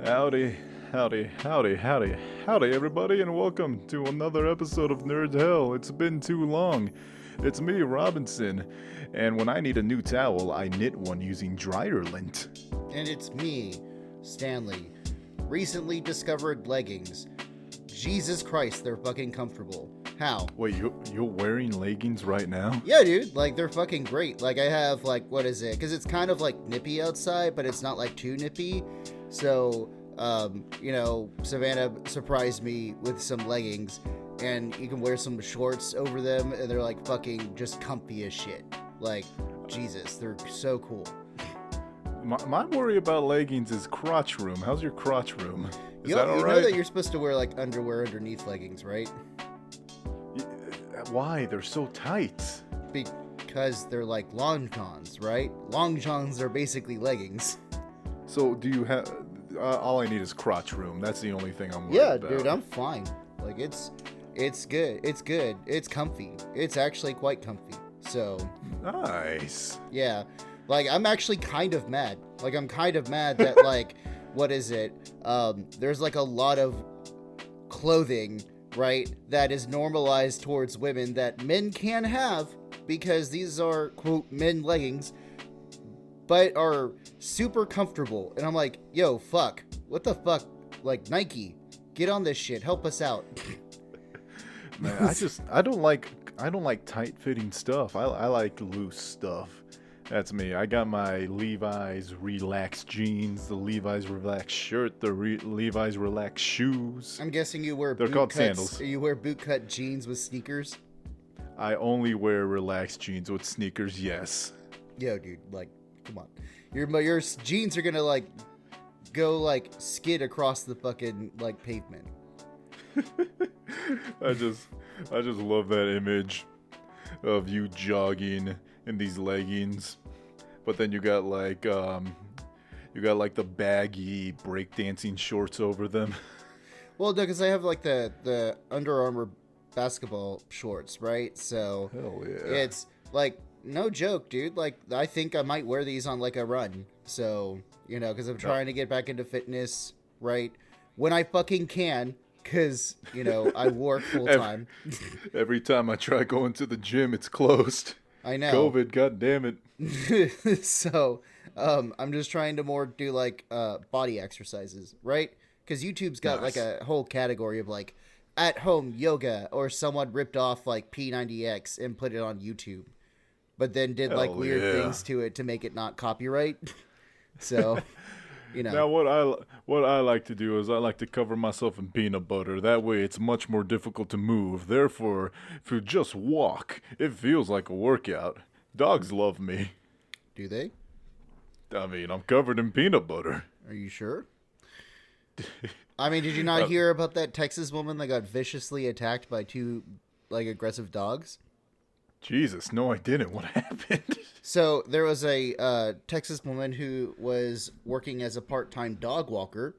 Howdy, howdy, everybody, and welcome to another episode of Nerd Hell. It's been too long. It's me, Robinson, and when I need a new towel, I knit one using dryer lint. And it's me, Stanley. Recently discovered leggings. Jesus Christ, they're fucking comfortable. How? Wait, you're wearing leggings right now? Yeah, dude, they're fucking great. I have, what is it? Because it's kind of, nippy outside, but it's not, too nippy. So, Savannah surprised me with some leggings, and you can wear some shorts over them, and they're, fucking just comfy as shit. Jesus, they're so cool. My worry about leggings is crotch room. How's your crotch room? Is that all right? You know that you're supposed to wear, underwear underneath leggings, right? Why? They're so tight. Because they're like long johns, right? Long johns are basically leggings. So do you have... all I need is crotch room. That's the only thing I'm worried about. Yeah, dude, I'm fine. It's good. It's good. It's comfy. It's actually quite comfy. So... Nice. Yeah. I'm actually kind of mad. I'm kind of mad that, what is it? There's, a lot of clothing, right, that is normalized towards women that men can have because these are, quote, men leggings, but are super comfortable. And I'm like, yo, fuck. What the fuck? Nike, get on this shit. Help us out. Man, I don't like tight-fitting stuff. I like loose stuff. That's me. I got my Levi's relaxed jeans, the Levi's relaxed shirt, the Levi's relaxed shoes. I'm guessing you wear They're called sandals. You wear bootcut jeans with sneakers? I only wear relaxed jeans with sneakers, yes. Yo, dude, come on. Your jeans are gonna, go, skid across the fucking, pavement. I just love that image of you jogging in these leggings, but then you got the baggy breakdancing shorts over them. Well, no, because I have the Under Armour basketball shorts, right? So hell yeah, it's no joke, dude. I think I might wear these on a run. So because I'm trying to get back into fitness, right? When I fucking can. Because, I work full time. Every time I try going to the gym, it's closed. I know. COVID, god damn it. So, I'm just trying to more do body exercises, right? Because YouTube's got nice. A whole category of at home yoga, or someone ripped off P90X and put it on YouTube, but then did weird things to it to make it not copyright. So, Now what I like to do is I like to cover myself in peanut butter. That way it's much more difficult to move. Therefore, if you just walk, it feels like a workout. Dogs love me. Do they? I mean, I'm covered in peanut butter. Are you sure? I mean, did you not hear about that Texas woman that got viciously attacked by two aggressive dogs? Jesus, no I didn't. What happened? So there was a Texas woman who was working as a part-time dog walker.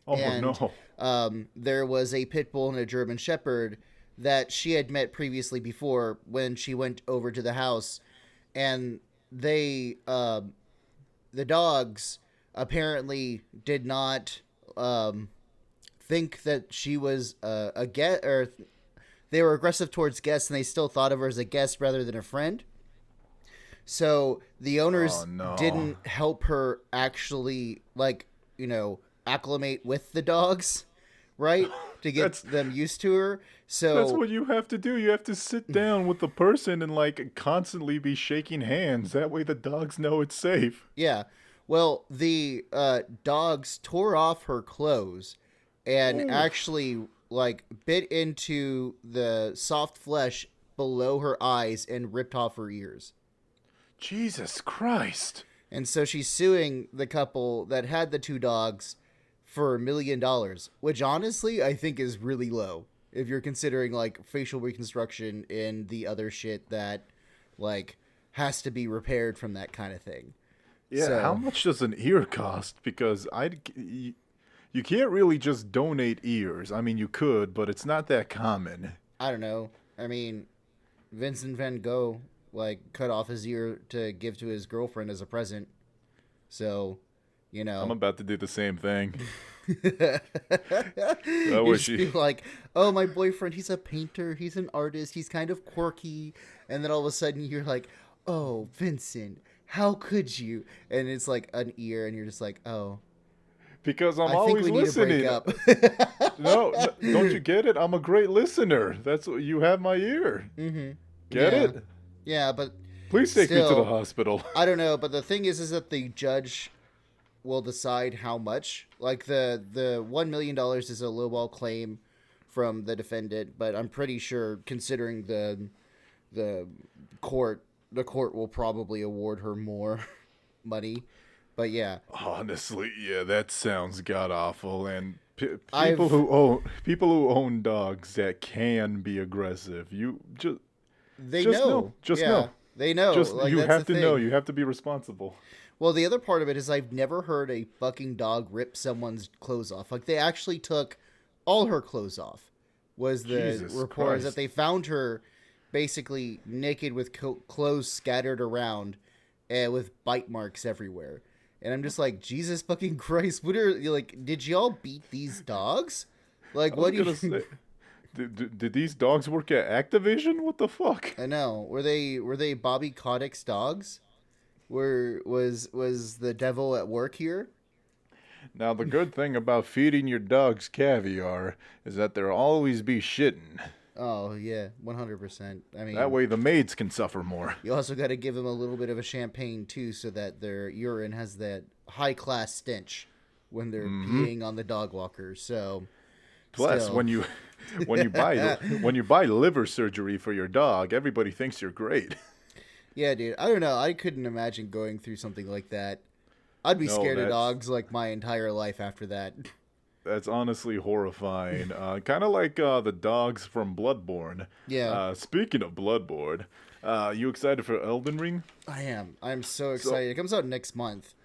Oh, and, no. There was a pit bull and a German shepherd that she had met previously before when she went over to the house. And they, the dogs apparently did not think that she was a guest, or they were aggressive towards guests, and they still thought of her as a guest rather than a friend. So the owners didn't help her actually, acclimate with the dogs, right? To get them used to her. So that's what you have to do. You have to sit down with the person and constantly be shaking hands. That way the dogs know it's safe. Yeah. Well, the dogs tore off her clothes and actually bit into the soft flesh below her eyes and ripped off her ears. Jesus Christ. And so she's suing the couple that had the two dogs for $1 million, which honestly I think is really low if you're considering facial reconstruction and the other shit that has to be repaired from that kind of thing. Yeah, so, how much does an ear cost? Because you can't really just donate ears. I mean, you could, but it's not that common. I don't know. I mean, Vincent van Gogh cut off his ear to give to his girlfriend as a present. So, You I'm know, about to do the same thing. I you wish just be like, oh, my boyfriend, he's a painter, he's an artist, he's kind of quirky, and then all of a sudden you're like, oh, Vincent, how could you? And it's like an ear, and you're just like, oh, because I'm I think always we need to break listening. up. No, no, don't you get it? I'm a great listener. That's what you have my ear. Mm-hmm. Get Yeah, it? yeah, but Please take me to the still, hospital. I don't know. But the thing is that the judge will decide how much. Like the $1 million is a lowball claim from the defendant, but I'm pretty sure, considering the court, the court will probably award her more money. But yeah, Honestly, yeah, that sounds god awful. And I've people who own dogs that can be aggressive, you they just know, know. just Yeah, know, they know. just Like you that's the have to know. thing. You have to be responsible. Well, the other part of it is I've never heard a fucking dog rip someone's clothes off. Like they actually took all her clothes off. Was the Jesus report is that Christ. they found her basically naked with clothes scattered around, and with bite marks everywhere. And I'm just like, Jesus fucking Christ! What are you like? Did y'all beat these dogs? Like, I was what do you? gonna say, did these dogs work at Activision? What the fuck? I know. Were they Bobby Kotick's dogs? Was the devil at work here? Now, the good thing about feeding your dogs caviar is that they'll always be shitting. Oh yeah, 100%. I That mean, way the maids can suffer more. you also got to give them a little bit of a champagne too, so that their urine has that high class stench when they're peeing on the dog walker. So, Plus, still, when you buy liver surgery for your dog, everybody thinks you're great. yeah, dude. I don't know. I couldn't imagine going through something like that. I'd be No, scared of that's dogs like my entire life after that. that's honestly horrifying. Kind of like the dogs from Bloodborne. Yeah, Speaking of Bloodborne, you excited for Elden Ring? I am. I'm so So excited. It comes out next month.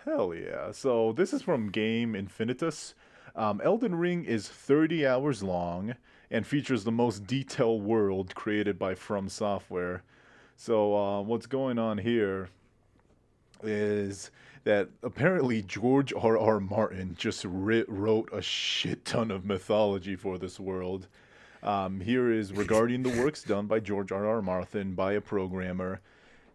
hell yeah! So this is from Game Infinitus. Elden Ring is 30 hours long and features the most detailed world created by From Software. So what's going on here is that apparently George R. Martin just wrote a shit ton of mythology for this world. Here is regarding the works done by George R. Martin by a programmer.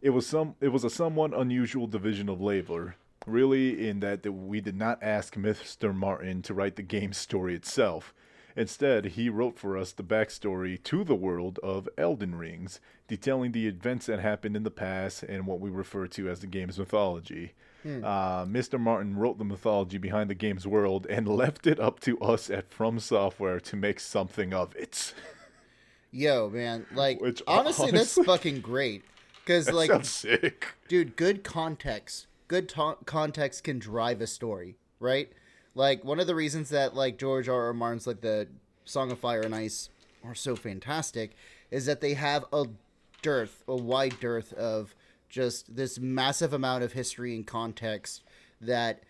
It was a somewhat unusual division of labor, really, in that we did not ask Mr. Martin to write the game story itself. Instead, he wrote for us the backstory to the world of Elden Rings, detailing the events that happened in the past and what we refer to as the game's mythology. Mr. Martin wrote the mythology behind the game's world and left it up to us at From Software to make something of it. Yo, man, like Which honestly, that's honestly, fucking great. Cause that like, sounds sick. dude, good context, context can drive a story, right? Like one of the reasons that like George R. R. Martin's like the Song of Fire and Ice are so fantastic is that they have a wide dearth of just this massive amount of history and context that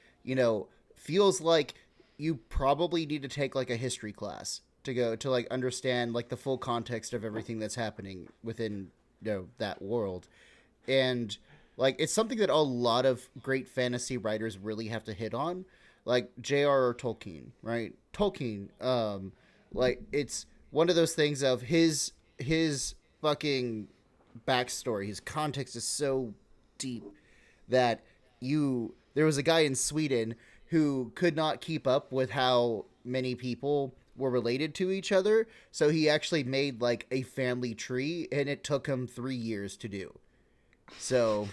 feels like you probably need to take like a history class to go to like understand like the full context of everything that's happening within that world. And like it's something that a lot of great fantasy writers really have to hit on, like J.R.R. Tolkien, right? Tolkien, like it's one of those things of his fucking backstory, his context is so deep that there was a guy in Sweden who could not keep up with how many people were related to each other, so he actually made like a family tree, and it took him 3 years to do. So,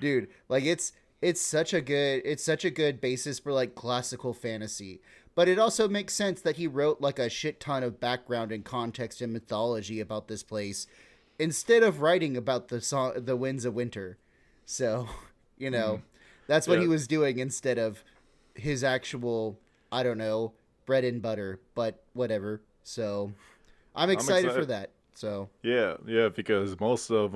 dude, like it's such a good basis for like classical fantasy. But it also makes sense that he wrote like a shit ton of background and context and mythology about this place instead of writing about the winds of winter. So, that's what Yeah, he was doing instead of his actual, I don't know, bread and butter, but whatever. So, I'm I'm excited for excited. that. So, Yeah, because most of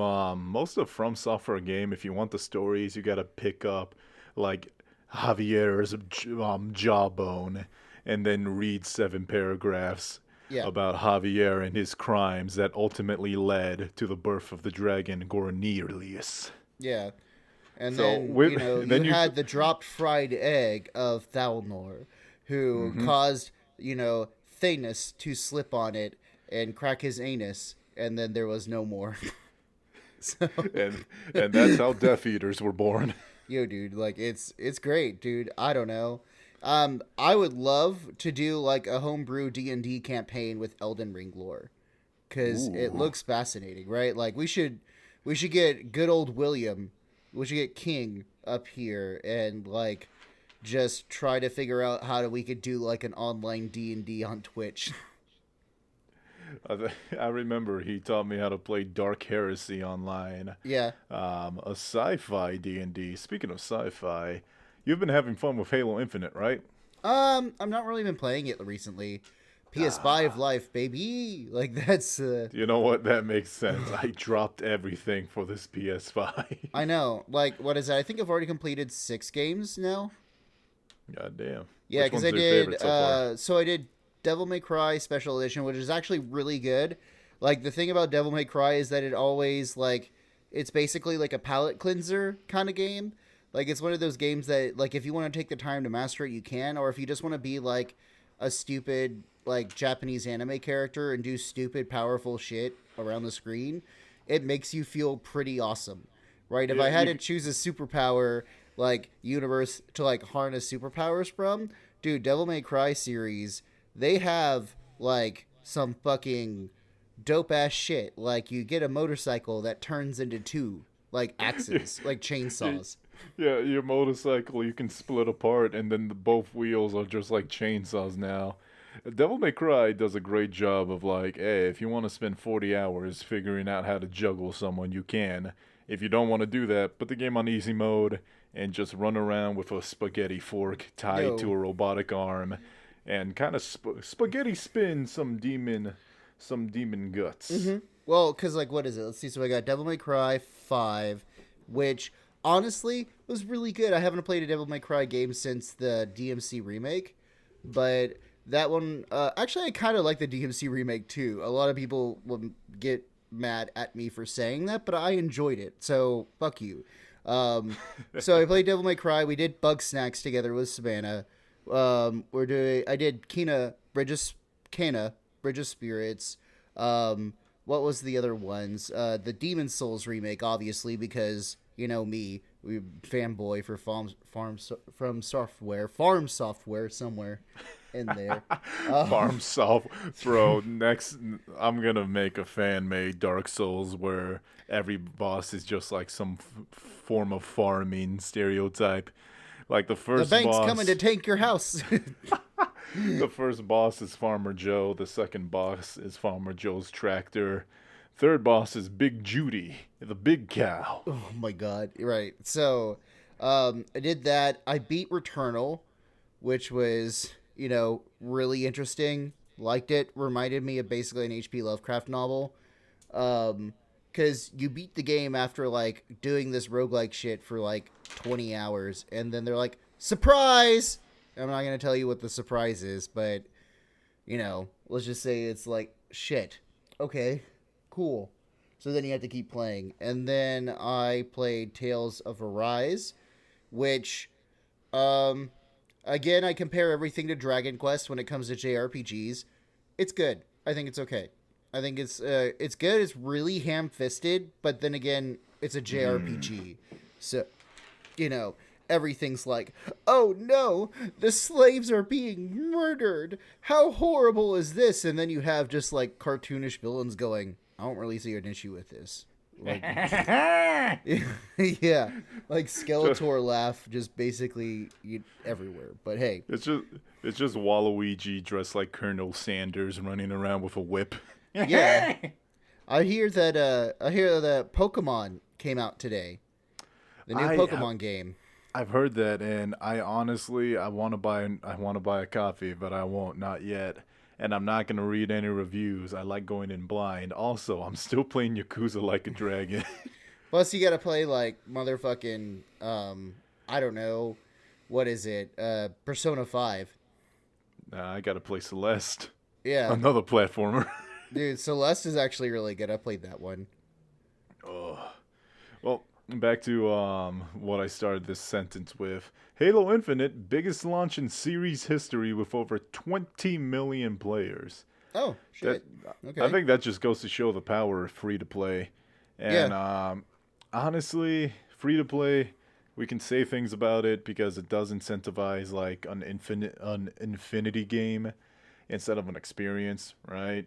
From Software game, if you want the stories, you gotta pick up like Javier's jawbone, and then read 7 paragraphs yeah. about Javier and his crimes that ultimately led to the birth of the dragon Gornelius. Yeah. And So then, with you then you had the dropped fried egg of Thalnor, who caused, Thanos to slip on it and crack his anus, and then there was no more. So, and that's how Death Eaters were born. yo, dude, like, it's great, dude. I don't know. I would love to do, like, a homebrew D&D campaign with Elden Ring lore, because it Ooh. looks fascinating, right? Like, we should get good old William, we should get King up here and, like, just try to figure out how we could do, like, an online D&D on Twitch. I remember he taught me how to play Dark Heresy online. Yeah. A sci-fi D&D. Speaking of sci-fi, you've been having fun with Halo Infinite, right? I've not really been playing it recently. PS5 life, baby. Like, that's You know what? That makes sense. I dropped everything for this PS5. I know. Like, what is that? I think I've already completed 6 games now. God damn. Yeah, Which because one's I your did. favorite so far? So I did Devil May Cry Special Edition, which is actually really good. Like, the thing about Devil May Cry is that it always, like, it's basically like a palate cleanser kind of game. Like, it's one of those games that, like, if you want to take the time to master it, you can, or if you just want to be like a stupid, like, Japanese anime character and do stupid, powerful shit around the screen, it makes you feel pretty awesome, right? If I had to choose a superpower, like, universe to, like, harness superpowers from, dude, Devil May Cry series, they have, like, some fucking dope ass shit. Like, you get a motorcycle that turns into 2, like, axes, like chainsaws. Yeah, your motorcycle you can split apart, and then both wheels are just like chainsaws now. Devil May Cry does a great job of like, hey, if you want to spend 40 hours figuring out how to juggle someone, you can. If you don't want to do that, put the game on easy mode and just run around with a spaghetti fork tied to Yo. a robotic arm, and kind of spaghetti spin some demon guts. Well, because, like, what is it? Let's see. So I got Devil May Cry 5, which honestly was really good. I haven't played a Devil May Cry game since the DMC remake, but that one, actually, I kind of like the DMC remake too. A lot of people will get mad at me for saying that, but I enjoyed it. So fuck you. So I played Devil May Cry. We did Bug Snacks together with Savannah. I did Kana Bridge of Spirits. What was the other ones? The Demon Souls remake, obviously, because me, we fanboy for farm software somewhere in there. Farm soft, bro. Next, I'm gonna make a fan-made Dark Souls where every boss is just like some form of farming stereotype. Like the The first bank's boss, coming to take your house. the first boss is Farmer Joe. The second boss is Farmer Joe's tractor. Third boss is Big Judy, the big cow. Oh my god! Right. So, I did that. I beat Returnal, which was really interesting. Liked it. Reminded me of basically an H.P. Lovecraft novel. Because you beat the game after like doing this roguelike shit for like 20 hours, and then they're like, surprise! I'm not gonna tell you what the surprise is, but let's just say it's like shit. Okay, cool. So then you have to keep playing, and then I played Tales of Arise, which, again, I compare everything to Dragon Quest when it comes to JRPGs. It's good. I think it's okay. I think it's good. It's really ham-fisted, but then again, it's a JRPG. So, everything's like, oh no, the slaves are being murdered. How horrible is this? And then you have just like cartoonish villains going, I don't really see an issue with this. Like, yeah, like Skeletor laugh just basically everywhere. But hey, It's just Waluigi dressed like Colonel Sanders running around with a whip. yeah. I hear that Pokemon came out today. The new Pokemon game. I've heard that, and I honestly I want to buy a copy, but I won't, not yet. And I'm not gonna read any reviews. I like going in blind. Also, I'm still playing Yakuza Like a Dragon. Plus, you gotta play like motherfucking I don't know, what is it? Persona 5. I gotta play Celeste. Yeah, Another platformer. dude, Celeste is actually really good. I played that one. Oh, well, back to what I started this sentence with. Halo Infinite, biggest launch in series history with over 20 million players. Oh, That shit. Okay. I think that just goes to show the power of free to play. And Yeah. honestly, free to play, we can say things about it because it does incentivize like an infinity game instead of an experience, right?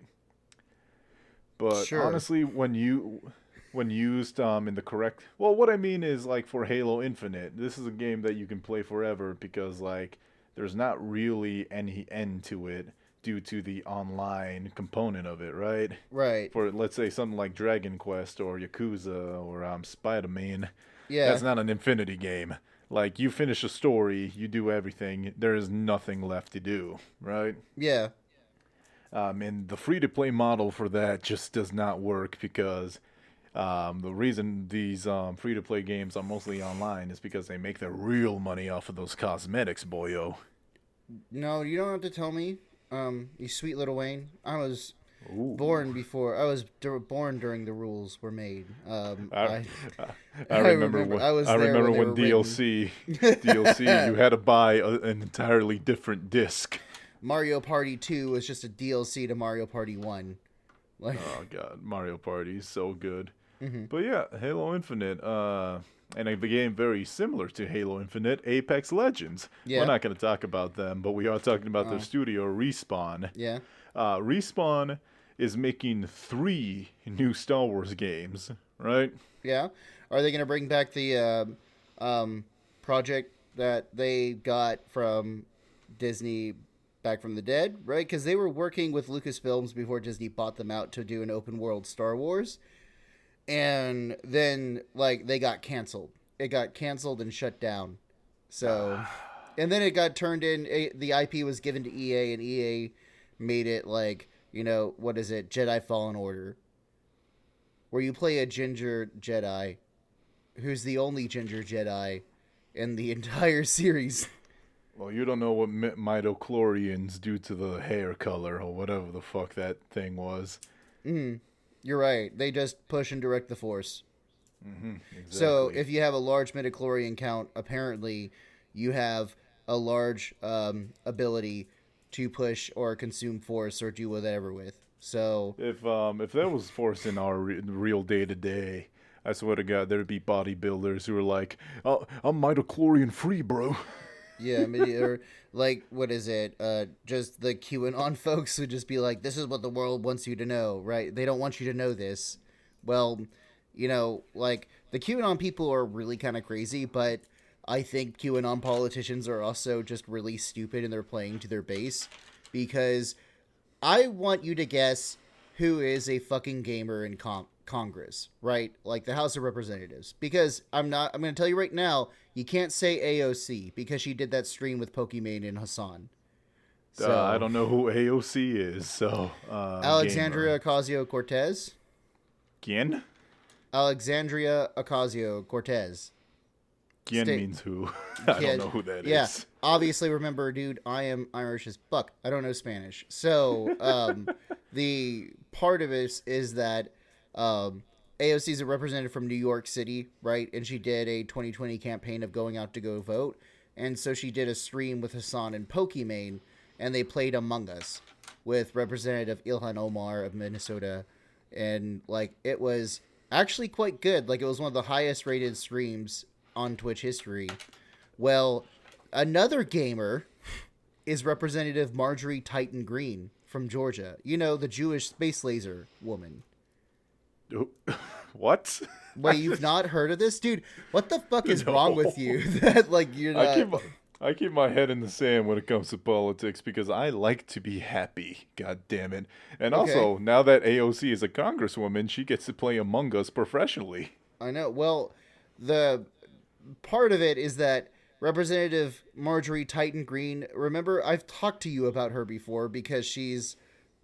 But Sure. honestly, when used in the correct, well, what I mean is like for Halo Infinite, this is a game that you can play forever because like there's not really any end to it due to the online component of it, right? Right. For let's say something like Dragon Quest or Yakuza or Spider-Man, Yeah. that's not an infinity game. Like you finish a story, you do everything, there is nothing left to do, right? Yeah. And the free to play model for that just does not work because the reason these free to play games are mostly online is because they make their real money off of those cosmetics, boyo. No, you don't have to tell me. You sweet little Wayne. I was Ooh. born before. I was born during the rules were made. I, I I I remember remember. when I was there when they were written. DLC you had to buy an entirely different disc. Mario Party 2 was just a DLC to Mario Party 1. Like, Oh god, Mario Party is so good. hmm But yeah, Halo Infinite, and a game very similar to Halo Infinite, Apex Legends. We're yeah. not going to talk about them, but we are talking about their Oh, studio, Respawn. yeah. Respawn is making 3 new Star Wars games, right? Yeah. Are they going to bring back the project that they got from Disney back from the dead, right? Because they were working with Lucasfilms before Disney bought them out to do an open world Star Wars. And then, like, they got canceled. It got canceled and shut down. So, and then it got turned in. The IP was given to EA, and EA made it like, what is it? Jedi Fallen Order, where you play a ginger Jedi who's the only ginger Jedi in the entire series. Well, you don't know what midichlorians do to the hair color or whatever the fuck that thing was. Mm, you're right. They just push and direct the Force. So Exactly. if you have a large midichlorian count, apparently you have a large ability to push or consume Force or do whatever with. So If that was forced in our real day to day, I swear to God, there'd be bodybuilders who are like, "Oh, I'm midichlorian free, bro." yeah, maybe or like what is it? Just the QAnon folks would just be like, "This is what the world wants you to know," right? They don't want you to know this. Well, like the QAnon people are really kind of crazy, but I think QAnon politicians are also just really stupid and they're playing to their base because I want you to guess who is a fucking gamer in Congress, right? Like the House of Representatives. Because I'm going to tell you right now, you can't say AOC because she did that stream with Pokimane and Hassan. I So, don't know who AOC is, so gamer. Alexandria Ocasio Cortez. Gien? Alexandria Ocasio Cortez. Gien State. means who? I don't Kid. know who that Yeah. is. Obviously, remember, dude, I am Irish as fuck. I don't know Spanish. So, the part of it is that AOC is a representative from New York City, right? And she did a 2020 campaign of going out to go vote. And so she did a stream with Hassan and Pokimane, and they played Among Us with Representative Ilhan Omar of Minnesota. And, like, it was actually quite good. Like, it was one of the highest rated streams on Twitch history. Well, another gamer is Representative Marjorie Titan Green from Georgia. You know, the Jewish space laser woman. What? Wait, you've not heard of this? Dude, what the fuck is wrong No. with you? That, like, you're I not... keep I keep my head in the sand when it comes to politics because I like to be happy. God damn it! And Okay, also, now that AOC is a congresswoman, she gets to play Among Us professionally. I know. Well, the part of it is that Representative Marjorie Titan Green, remember, I've talked to you about her before because she's...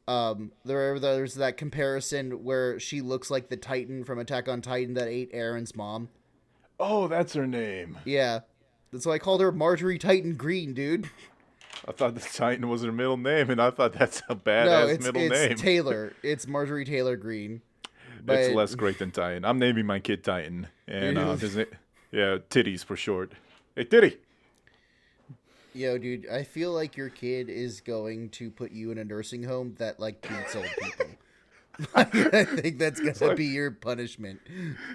there's that comparison where she looks like the Titan from Attack on Titan that ate Aaron's mom. Oh, that's her name. Yeah. So I called her Marjorie Titan Green, dude. I thought the Titan was her middle name, and I thought that's a No, badass it's middle it's name. Taylor. It's Marjorie Taylor Green. It's But less great than Titan. I'm naming my kid Titan, and titties for short. Hey, titty. yo, dude, I feel like your kid is going to put you in a nursing home that like treats old people. I think that's gonna be your punishment.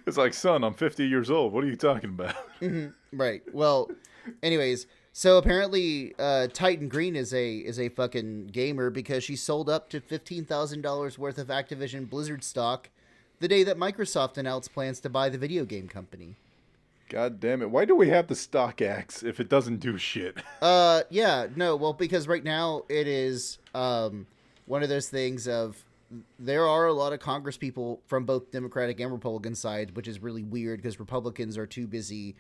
It's like, son, I'm 50 years old. What are you talking about? Right. Well, anyways, so apparently, Titan Green is a fucking gamer because she sold up to $15,000 worth of Activision Blizzard stock the day that Microsoft announced plans to buy the video game company. God damn it. Why do we have the stock axe if it doesn't do shit? Yeah, no, well, because right now it is one of those things of there are a lot of Congress people from both Democratic and Republican sides, which is really weird because Republicans are too busy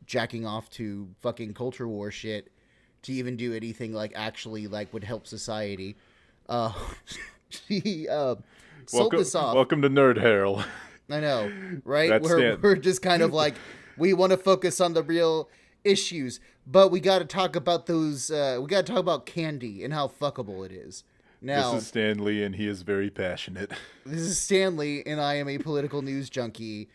jacking off to fucking culture war shit to even do anything like actually like would help society. She sold this off. Welcome to Nerd Herald. I know, right? We're just kind of like, we want to focus on the real issues, but we got to talk about those. We got to talk about candy and how fuckable it is. Now, this is Stanley, and he is very passionate. This is Stanley, and I am a political news junkie,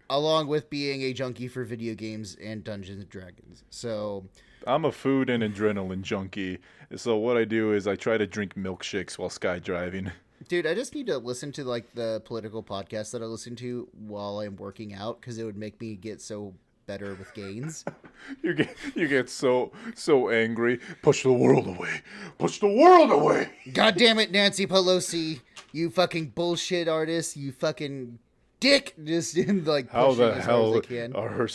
along with being a junkie for video games and Dungeons and Dragons. So, I'm a food and adrenaline junkie. So what I do is I try to drink milkshakes while skydiving. dude, I just need to listen to like the political podcast that I listen to while I'm working out because it would make me get so better with gains. You get so angry. Push the world away. Push the world away. God damn it, Nancy Pelosi, you fucking bullshit artist, you fucking dick. Just in like how the as hell hard as I can. are her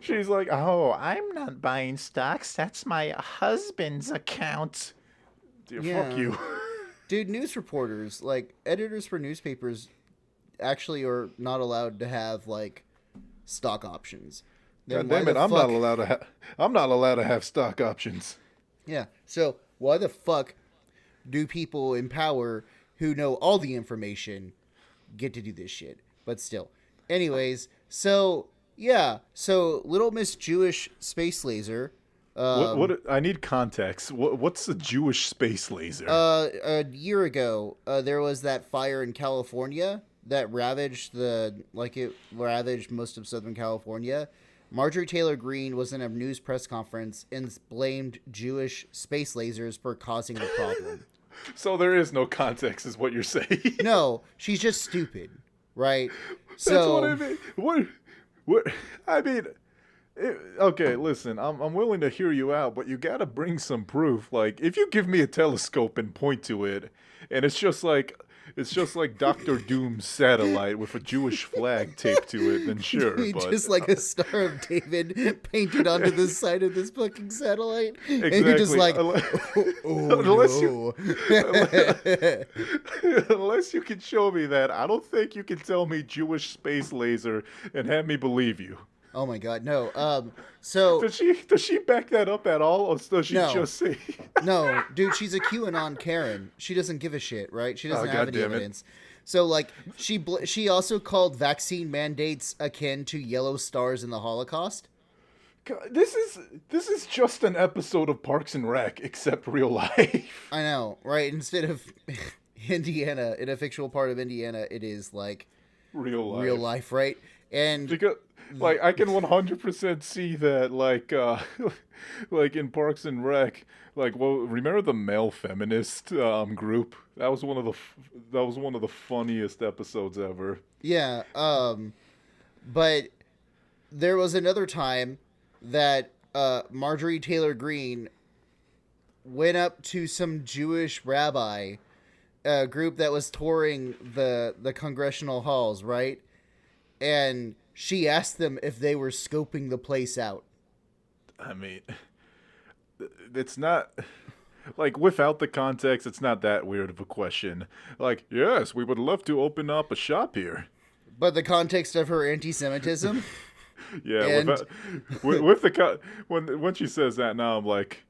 she's like, oh, I'm not buying stocks. That's my husband's account. Dude, Yeah. fuck you. Dude, news reporters, like editors for newspapers, actually are not allowed to have like stock options. God damn it! I'm not allowed to have stock options. Yeah. So why the fuck do people in power who know all the information get to do this shit? But still. Anyways, so yeah. So Little Miss Jewish Space Laser. What I need context. What's the Jewish space laser? A year ago, there was that fire in California that ravaged most of Southern California. Marjorie Taylor Greene was in a news press conference and blamed Jewish space lasers for causing the problem. So there is no context, is what you're saying. No, she's just stupid, right? That's what I mean. What? I mean, okay. Listen, I'm willing to hear you out, but you gotta bring some proof. Like, if you give me a telescope and point to it, and it's just like Doctor Doom's satellite with a Jewish flag taped to it, then sure. But just like a Star of David painted onto the side of this fucking satellite. Exactly. And you're just like, unless you can show me that, I don't think you can tell me Jewish space laser and have me believe you. Oh my god, no. So does she back that up at all, or does she just say? No, dude, she's a QAnon Karen. She doesn't give a shit, right? She doesn't have any goddamn it. evidence. So like she also called vaccine mandates akin to yellow stars in the Holocaust. God, this is just an episode of Parks and Rec, except real life. I know, right? Instead of Indiana, in a fictional part of Indiana, it is like real life, right? And because like I can 100% see that, like like in Parks and Rec, like, well, remember the male feminist group? That was one of the funniest episodes ever. Yeah, but there was another time that Marjorie Taylor Greene went up to some Jewish rabbi group that was touring the congressional halls, right? And she asked them if they were scoping the place out. I mean, it's not... Like, without the context, it's not that weird of a question. Like, yes, we would love to open up a shop here. But the context of her anti-Semitism... Yeah, and... when she says that now, I'm like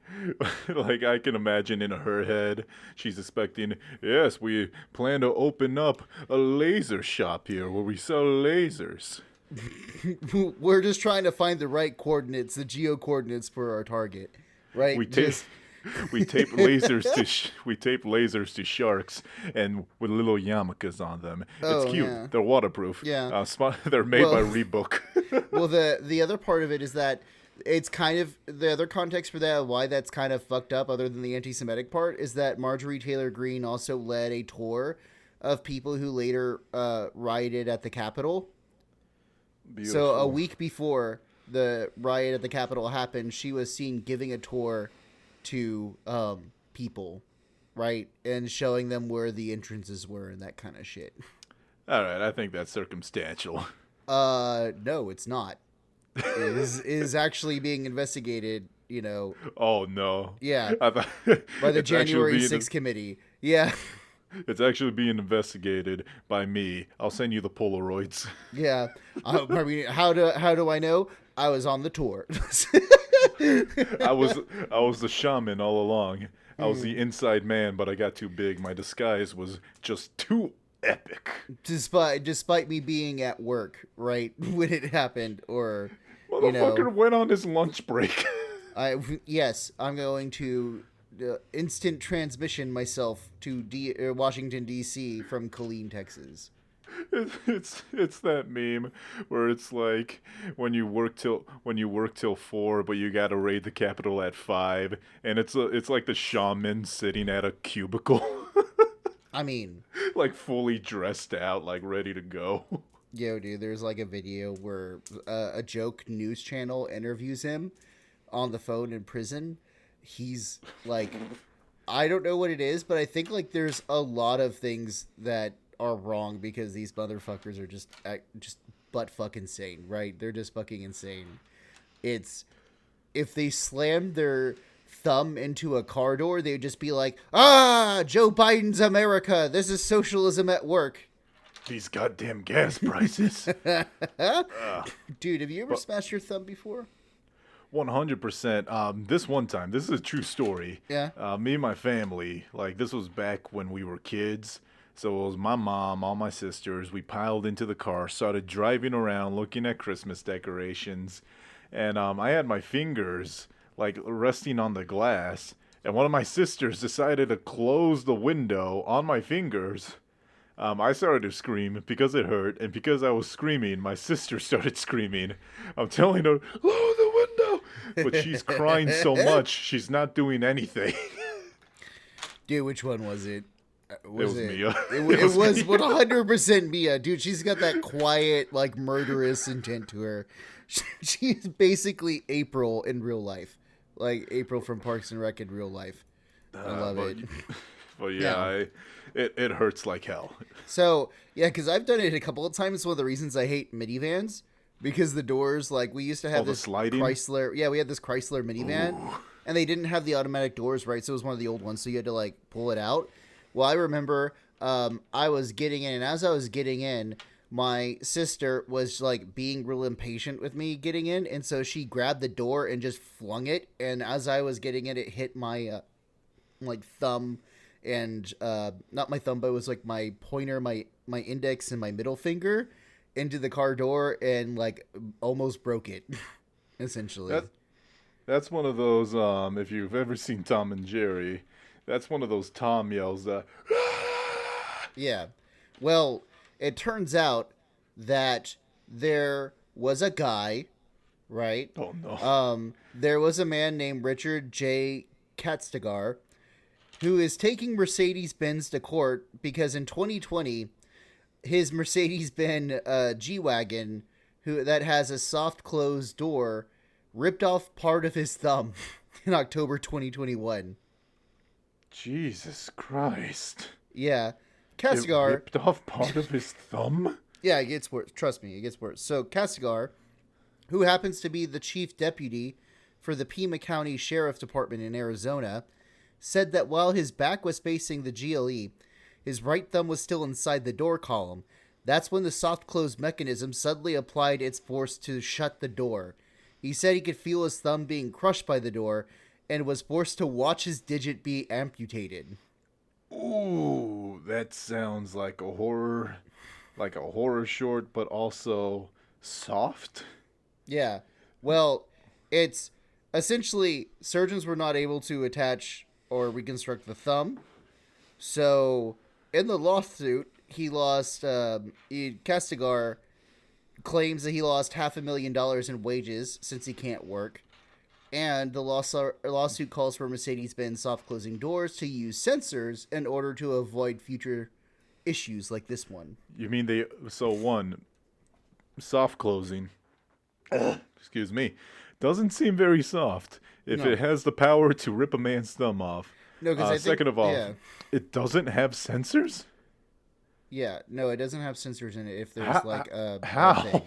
I can imagine in her head, she's expecting, yes, we plan to open up a laser shop here where we sell lasers. We're just trying to find the right coordinates, the geo coordinates for our target, right? We tape lasers to sharks and with little yarmulkes on them. It's cute. Yeah. They're waterproof. Yeah. They're made by Reebok. Well, the other part of it is that it's kind of the other context for that, why that's kind of fucked up, other than the anti-Semitic part, is that Marjorie Taylor Greene also led a tour of people who later rioted at the Capitol. Beautiful. So a week before the riot at the Capitol happened, she was seen giving a tour to people, right, and showing them where the entrances were and that kind of shit. All right, I think that's circumstantial. No, it's not. It is actually being investigated, Oh no. Yeah. I thought by the it's actually January being- 6th committee. Yeah. It's actually being investigated by me. I'll send you the Polaroids. Yeah. I mean, how do I know? I was on the tour. I was the shaman all along. I was the inside man, but I got too big. My disguise was just too epic. Despite me being at work, right, when it happened, or Motherfucker went on his lunch break. I'm going to instant transmission myself to Washington D.C. from Killeen, Texas. It's that meme where it's like when you work till 4, but you gotta raid the Capitol at 5, and it's like the shaman sitting at a cubicle. I mean, like fully dressed out, like ready to go. Yo, dude, there's like a video where a joke news channel interviews him on the phone in prison. He's like, I don't know what it is, but I think like there's a lot of things that are wrong because these motherfuckers are just butt fuck insane, right? They're just fucking insane. It's if they slammed their thumb into a car door, they'd just be like, Joe Biden's America. This is socialism at work. These goddamn gas prices. Dude, have you ever smashed your thumb before? 100%. This one time, this is a true story. Yeah. Me and my family, like this was back when we were kids. So it was my mom, all my sisters. We piled into the car, started driving around, looking at Christmas decorations, and I had my fingers like resting on the glass, and one of my sisters decided to close the window on my fingers. I started to scream because it hurt, and because I was screaming, my sister started screaming. I'm telling her, lower the window! But she's crying so much, she's not doing anything. Dude, which one was it? It was Mia. It was 100% Mia. Dude, she's got that quiet, like, murderous intent to her. She's basically April in real life. Like, April from Parks and Rec in real life. I love it. But yeah. It hurts like hell. So, yeah, because I've done it a couple of times. One of the reasons I hate minivans, because the doors, like, we used to have this Chrysler. Yeah, we had this Chrysler minivan, and they didn't have the automatic doors, right? So it was one of the old ones, so you had to, like, pull it out. Well, I remember I was getting in, and as I was getting in, my sister was, like, being real impatient with me getting in, and so she grabbed the door and just flung it, and as I was getting in, it hit my, like, thumb, and not my thumb, but it was like my pointer, my index, and my middle finger into the car door, and like almost broke it. Essentially, that's one of those. If you've ever seen Tom and Jerry, that's one of those Tom yells. Yeah. Well, it turns out that there was a guy, right? Oh no. There was a man named Richard J. Katstigar, who is taking Mercedes-Benz to court because in 2020, his Mercedes-Benz G-Wagon, that has a soft closed door, ripped off part of his thumb in October 2021. Jesus Christ. Yeah. Katstigar ripped off part of his thumb? Yeah, it gets worse. Trust me, it gets worse. So Katstigar, who happens to be the chief deputy for the Pima County Sheriff Department in Arizona, said that while his back was facing the GLE, his right thumb was still inside the door column. That's when the soft close mechanism suddenly applied its force to shut the door. He said he could feel his thumb being crushed by the door and was forced to watch his digit be amputated. Ooh, that sounds like a horror short, but also soft. Yeah. Well, it's essentially, surgeons were not able to attach or reconstruct the thumb. So, in the lawsuit, he lost. Castigar claims that he lost $500,000 in wages since he can't work. And the lawsuit calls for Mercedes-Benz soft closing doors to use sensors in order to avoid future issues like this one. You mean soft closing, excuse me, doesn't seem very soft if No. it has the power to rip a man's thumb off. No, because second of all, it doesn't have sensors? Yeah, no, it doesn't have sensors in it if there's a how? thing.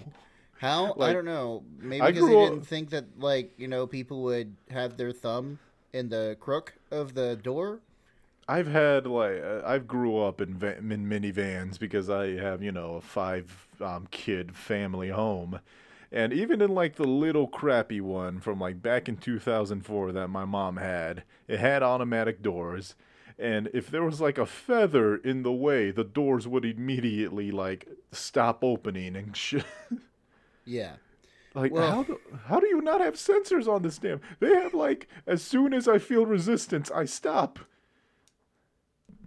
How? I Like, don't know. Maybe I because they grew up- didn't think that, people would have their thumb in the crook of the door. I've grew up in minivans because I have, a 5 kid family home. And even in the little crappy one from back in 2004 that my mom had, it had automatic doors. And if there was a feather in the way, the doors would immediately stop opening and shit. Yeah. How do you not have sensors on this damn? They have as soon as I feel resistance, I stop.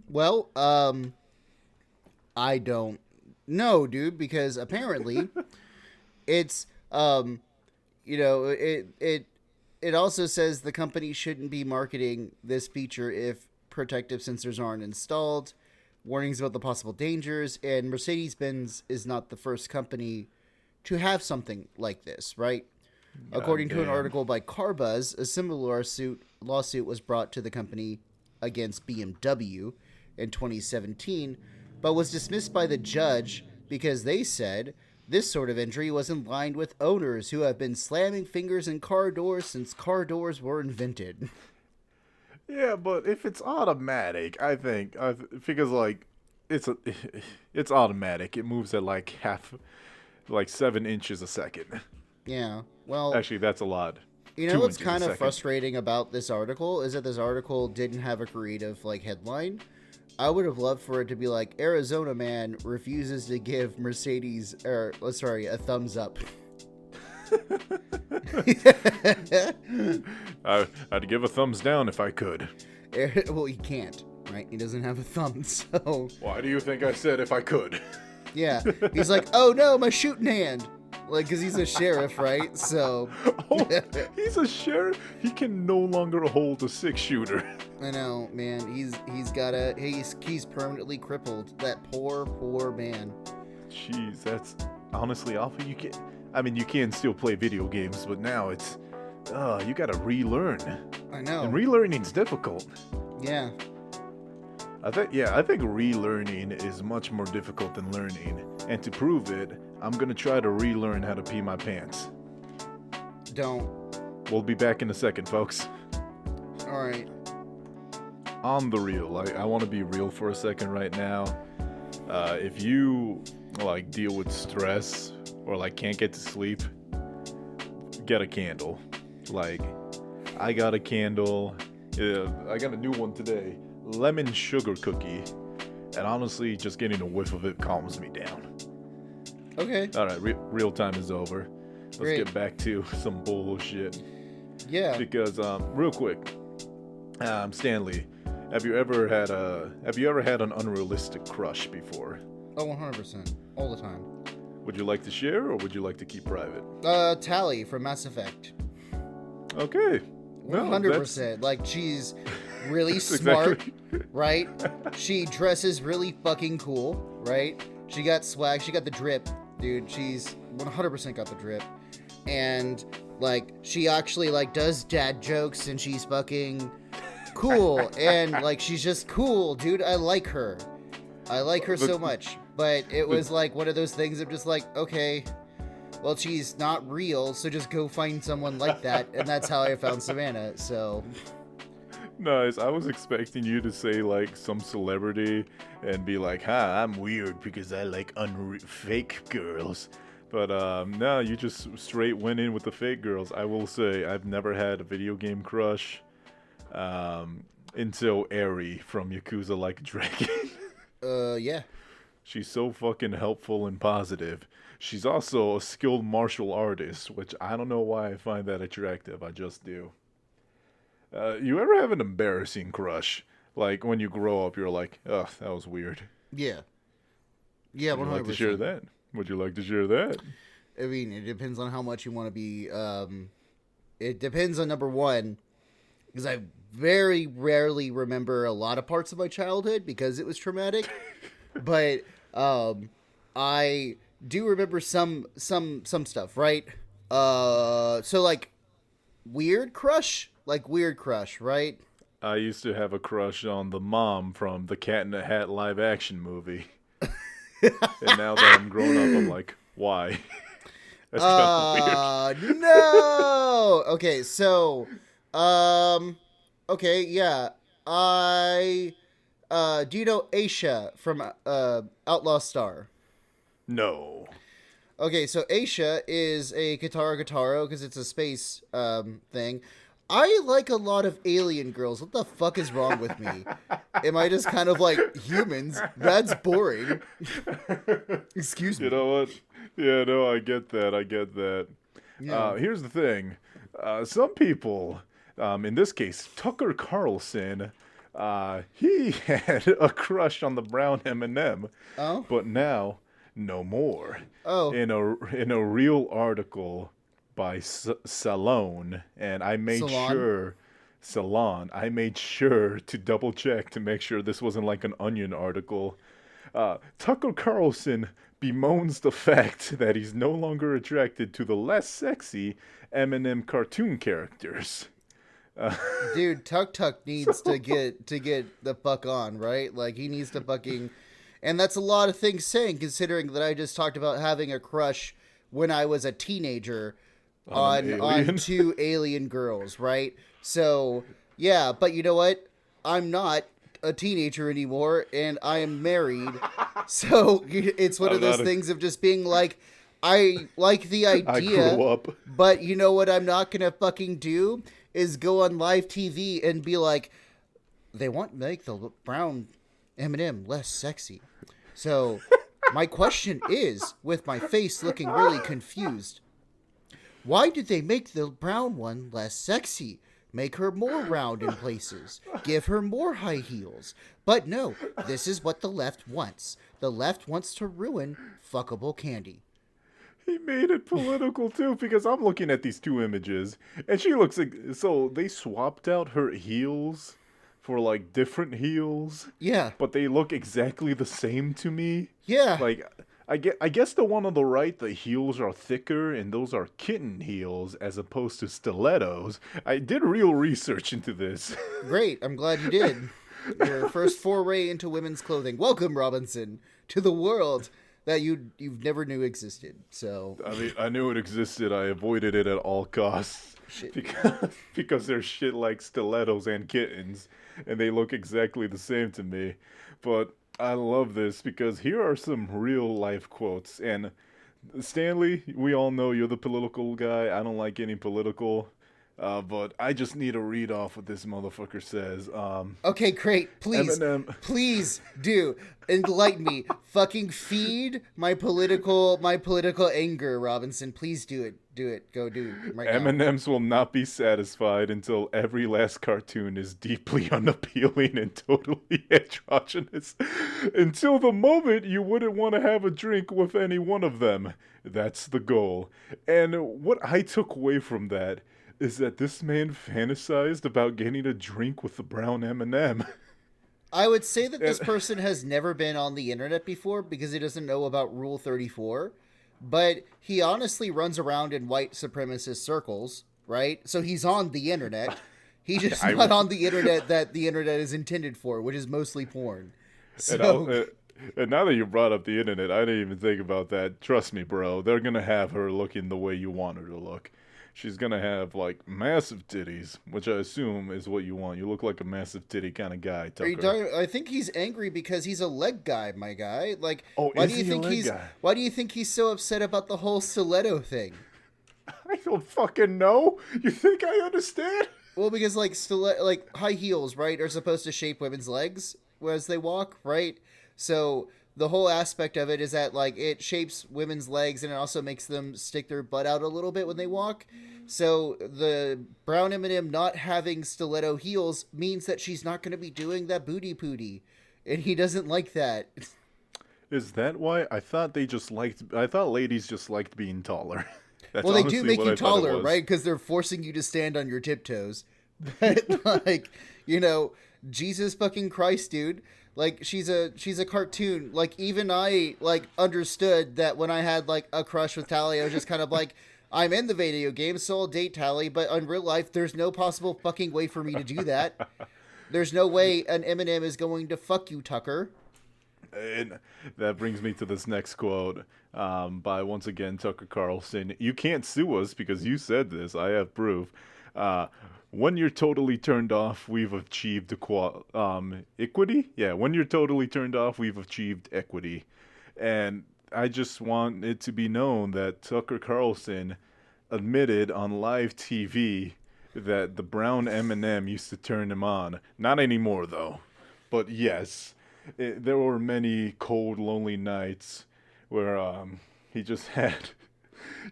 Well, I don't know, dude, because apparently it's it also says the company shouldn't be marketing this feature if protective sensors aren't installed. Warnings about the possible dangers, and Mercedes-Benz is not the first company to have something like this, right? According to an article by CarBuzz, a similar lawsuit was brought to the company against BMW in 2017, but was dismissed by the judge because they said this sort of injury was in line with owners who have been slamming fingers in car doors since car doors were invented. Yeah, but if it's automatic, I think because it's automatic. It moves at 7 inches a second. Yeah, well, Actually, that's a lot. You 2 know what's inches a kind of second. frustrating about this article is that this article didn't have a creative headline. I would have loved for it to be Arizona man refuses to give Mercedes a thumbs up. I'd give a thumbs down if I could. Well, he can't, right? He doesn't have a thumb, so Why do you think I said if I could? yeah. He's like, oh no, my shooting hand. Because he's a sheriff, right? So. Oh, he's a sheriff? He can no longer hold a 6-shooter. I know, man. He's permanently crippled. That poor man. Jeez, that's honestly awful. You can still play video games, but now it's, you gotta relearn. I know. And relearning's difficult. Yeah. I think relearning is much more difficult than learning. And to prove it, I'm gonna try to relearn how to pee my pants. Don't. We'll be back in a second, folks. Alright. On the real, I want to be real for a second right now. If you deal with stress or can't get to sleep, get a candle. I got a candle. I got a new one today. Lemon sugar cookie. And honestly, just getting a whiff of it calms me down. Okay. All right, real time is over. Let's Great. get back to some bullshit. Yeah. Because real quick, Stanley, have you ever had an unrealistic crush before? Oh, 100%. All the time. Would you like to share or would you like to keep private? Tally from Mass Effect. Okay. No, 100%. She's really smart, exactly. right? She dresses really fucking cool, right? She got swag. She got the drip, dude. She's 100% got the drip. And, she actually, does dad jokes and she's fucking cool. And, she's just cool, dude. I like her. I like her so much. But it was, one of those things of just, okay, well, she's not real, so just go find someone like that. And that's how I found Savannah, so... Nice. I was expecting you to say some celebrity and be I'm weird because I like fake girls. But no, you just straight went in with the fake girls. I will say I've never had a video game crush until Eri from Yakuza Like a Dragon. Yeah. She's so fucking helpful and positive. She's also a skilled martial artist, which I don't know why I find that attractive. I just do. You ever have an embarrassing crush? Like when you grow up, you're like, ugh, that was weird. Yeah. Yeah, Would you 100%. like to share that? Would you like to share that? I mean, it depends on how much you want to be. It depends on number one, because I very rarely remember a lot of parts of my childhood because it was traumatic. But I do remember some stuff, right? So like weird crush, right? I used to have a crush on the mom from the Cat in the Hat live action movie. And now that I'm grown up, I'm like, why? That's kind of weird. No. Okay, so okay, yeah. I do you know Aisha from Outlaw Star? No. Okay, so Aisha is a Guitaro because it's a space thing. I like a lot of alien girls. What the fuck is wrong with me? Am I just kind of like humans? That's boring. Excuse me. You know what? Yeah, no, I get that. Yeah. Here's the thing. Some people, in this case, Tucker Carlson, he had a crush on the brown M&M. Oh? But now, no more. Oh. In a real article by Salon, and I made I made sure to double check to make sure this wasn't like an Onion article. Tucker Carlson bemoans the fact that he's no longer attracted to the less sexy M&M cartoon characters. Dude, Tuck needs to get the fuck on, right? Like he needs to fucking, and that's a lot of things saying, considering that I just talked about having a crush when I was a teenager on two alien girls, right? So yeah, but you know what? I'm not a teenager anymore, and I am married. So it's one of those things of just being like, I like the idea, I grew up. But you know what I'm not gonna fucking do is go on live TV and be like, they want to make the brown M&M less sexy. So my question is, with my face looking really confused, why did they make the brown one less sexy? Make her more round in places. Give her more high heels. But no, this is what the left wants. The left wants to ruin fuckable candy. He made it political too, because I'm looking at these two images, and she looks like, so they swapped out her heels for like different heels. Yeah. But they look exactly the same to me. Yeah. Like, I guess the one on the right, the heels are thicker, and those are kitten heels as opposed to stilettos. I did real research into this. Great. I'm glad you did. Your first foray into women's clothing. Welcome, Robinson, to the world that you've never knew existed. So I mean, I knew it existed. I avoided it at all costs. Shit. Because they're shit like stilettos and kittens, and they look exactly the same to me. But I love this because here are some real life quotes. And Stanley, we all know you're the political guy. I don't like any political, but I just need to read off what this motherfucker says. Okay, great. Please, M&M. please do enlighten me. Fucking feed my political anger, Robinson. Please do it. Go do it right now. M&Ms will not be satisfied until every last cartoon is deeply unappealing and totally androgynous. Until the moment you wouldn't want to have a drink with any one of them. That's the goal. And what I took away from that is that this man fantasized about getting a drink with the brown M&M. I would say that this person has never been on the internet before because he doesn't know about Rule 34. But he honestly runs around in white supremacist circles, right? So he's on the internet. He's just not on the internet that the internet is intended for, which is mostly porn. So, and now that you brought up the internet, I didn't even think about that. Trust me, bro. They're going to have her looking the way you want her to look. She's going to have, like, massive titties, which I assume is what you want. You look like a massive titty kind of guy, Tucker. I think he's angry because he's a leg guy, my guy. Like, why do you think he's so upset about the whole stiletto thing? I don't fucking know. You think I understand? Well, because, like, high heels, right, are supposed to shape women's legs as they walk, right? So the whole aspect of it is that like it shapes women's legs and it also makes them stick their butt out a little bit when they walk. So the brown M&M not having stiletto heels means that she's not going to be doing that booty pooty, and he doesn't like that. Is that why? I thought ladies just liked being taller. That's Well, they do honestly make what you I thought it taller, was. right? Because they're forcing you to stand on your tiptoes. But like, you know, Jesus fucking Christ, dude. Like she's a cartoon. Like even I like understood that when I had like a crush with Tally, I was just kind of like, I'm in the video game, so I'll date Tally. But in real life, there's no possible fucking way for me to do that. There's no way an M&M is going to fuck you, Tucker. And that brings me to this next quote by, once again, Tucker Carlson. You can't sue us because you said this. I have proof. When you're totally turned off, we've achieved equity? Yeah, when you're totally turned off, we've achieved equity. And I just want it to be known that Tucker Carlson admitted on live TV that the brown M&M used to turn him on. Not anymore, though. But yes. There were many cold, lonely nights where he just had,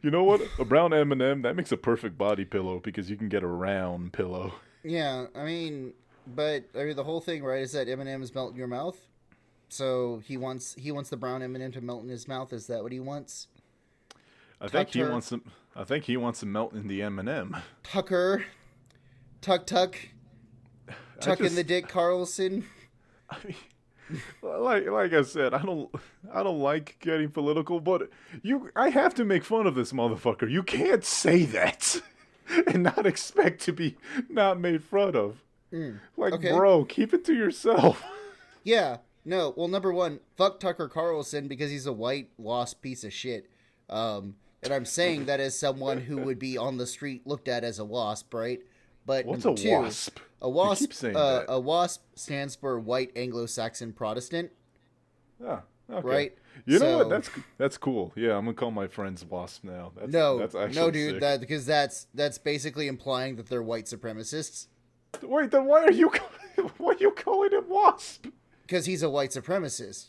you know what, a brown M&M, that makes a perfect body pillow because you can get a round pillow. Yeah, I mean, the whole thing, right, is that M&Ms melt in your mouth. So he wants the brown M&M to melt in his mouth. Is that what he wants? I think he wants to melt in the M&M. Tucker, tuck in the dick, Carlson. I mean, like I said, I don't like getting political, but I have to make fun of this motherfucker. You can't say that and not expect to be not made fun of. Okay. Bro, keep it to yourself. Yeah, no. Well, number one, fuck Tucker Carlson because he's a white lost piece of shit. And I'm saying that as someone who would be on the street looked at as a wasp, right? But what's number two, wasp? A wasp. You keep saying that. A WASP stands for White Anglo-Saxon Protestant. Yeah. Okay. Right. You know what? That's cool. Yeah, I'm gonna call my friends WASP now. That's actually no, dude. Sick. Because that's basically implying that they're white supremacists. Wait, then why are you calling him WASP? Because he's a white supremacist.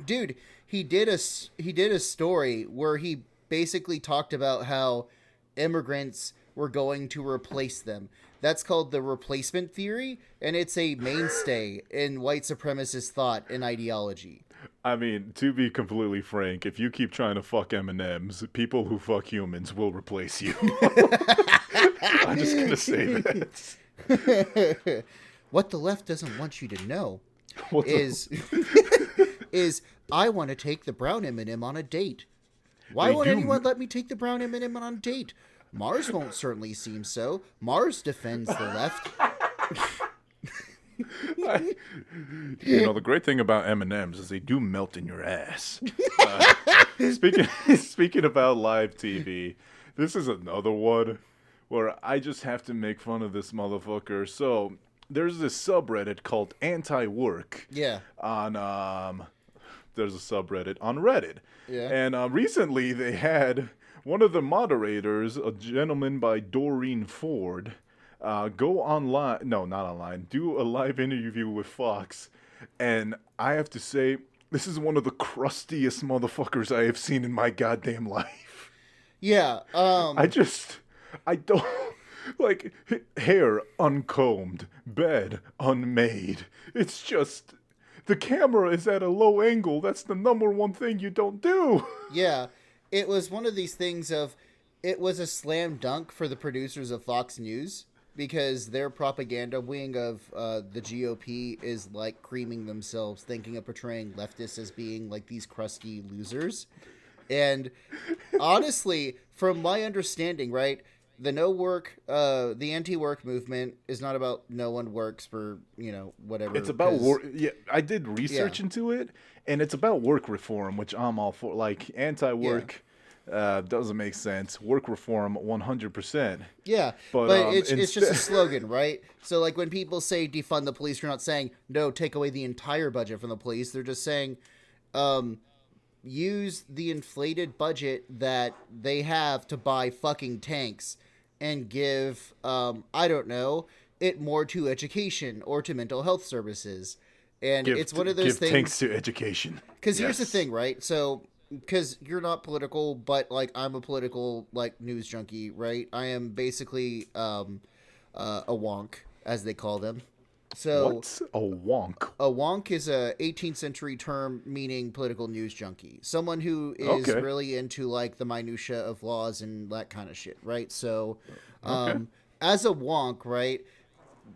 Dude, he did a story where he basically talked about how immigrants were going to replace them. That's called the replacement theory, and it's a mainstay in white supremacist thought and ideology. I mean, to be completely frank, if you keep trying to fuck M&Ms, people who fuck humans will replace you. I'm just gonna say that. What the left doesn't want you to know is I want to take the brown M&M on a date. Why won't anyone let me take the brown M&M on a date? Mars won't certainly seem so. Mars defends the left. The great thing about M&Ms is they do melt in your ass. Speaking about live TV, this is another one where I just have to make fun of this motherfucker. So there's this subreddit called Anti-Work. Yeah. There's a subreddit on Reddit. Yeah. And recently they had one of the moderators, a gentleman by Doreen Ford, go online. No, not online. Do a live interview with Fox. And I have to say, this is one of the crustiest motherfuckers I have seen in my goddamn life. Yeah. I don't, like, hair uncombed, bed unmade. It's just, the camera is at a low angle. That's the number one thing you don't do. Yeah. It was one of these things of, it was a slam dunk for the producers of Fox News because their propaganda wing of the GOP is like creaming themselves, thinking of portraying leftists as being like these crusty losers. And honestly, from my understanding, right, the anti-work movement is not about no one works for, whatever. It's about work. Yeah, I did research into it, and it's about work reform, which I'm all for. Like, anti-work doesn't make sense. Work reform, 100%. Yeah, but it's just a slogan, right? So, like, when people say defund the police, you're not saying, no, take away the entire budget from the police. They're just saying, use the inflated budget that they have to buy fucking tanks and give, I don't know, it more to education or to mental health services. And it's one of those things. Thanks to education. Because here's the thing, right? So, because you're not political, but like I'm a political like news junkie, right? I am basically a wonk, as they call them. So what's a wonk? A wonk is a 18th century term meaning political news junkie. Someone who is really into like the minutia of laws and that kind of shit, right? So, as a wonk, right?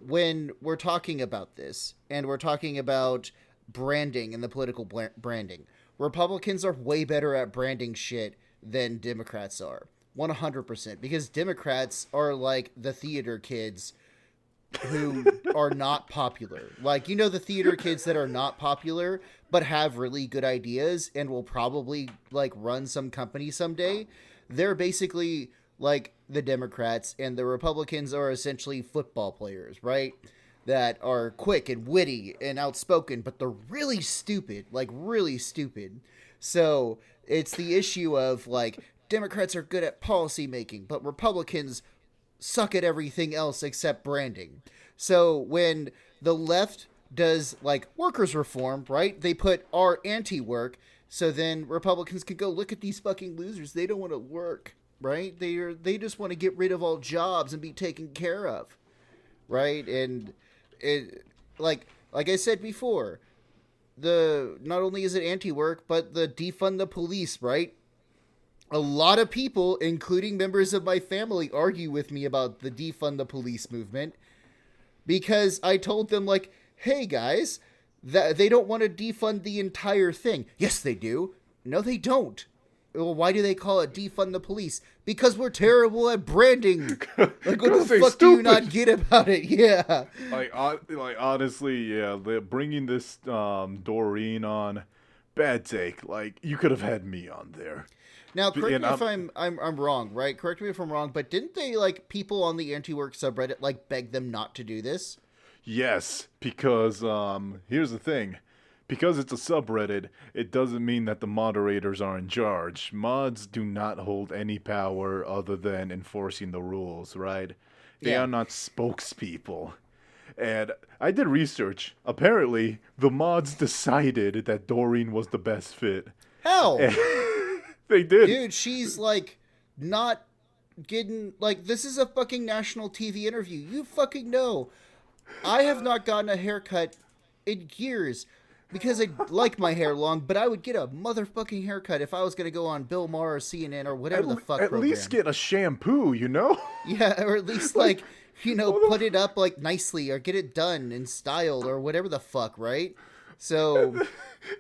When we're talking about this and we're talking about branding and the political branding, Republicans are way better at branding shit than Democrats are. 100%. Because Democrats are like the theater kids who are not popular. Like, you know, the theater kids that are not popular but have really good ideas and will probably like run some company someday. They're basically like the Democrats, and the Republicans are essentially football players, right? That are quick and witty and outspoken, but they're really stupid, like really stupid. So it's the issue of like Democrats are good at policy making, but Republicans suck at everything else except branding. So when the left does like workers reform, right? They put our anti-work, so then Republicans can go, look at these fucking losers. They don't want to work, right? They just want to get rid of all jobs and be taken care of, right? And it like I said before, not only is it anti-work, but the defund the police, right? A lot of people, including members of my family, argue with me about the defund the police movement because I told them like, hey guys, that they don't want to defund the entire thing. Yes, they do. No, they don't. Well, why do they call it defund the police? Because we're terrible at branding. Like, what the fuck do you not get about it? Yeah. Like honestly, yeah. Bringing this Doreen on, bad take. Like, you could have had me on there. Now, correct me if I'm wrong, right? Correct me if I'm wrong, but didn't they, like, people on the anti-work subreddit, like, beg them not to do this? Yes, because, here's the thing. Because it's a subreddit, it doesn't mean that the moderators are in charge. Mods do not hold any power other than enforcing the rules, right? They are not spokespeople. And I did research. Apparently, the mods decided that Doreen was the best fit. Hell! They did. Dude, she's, like, not getting... Like, this is a fucking national TV interview. You fucking know. I have not gotten a haircut in years because I like my hair long, but I would get a motherfucking haircut if I was going to go on Bill Maher or CNN or whatever the fuck program. At least get a shampoo, you know? Yeah, or at least, like, you know, put it up, like, nicely or get it done and styled or whatever the fuck, right? So...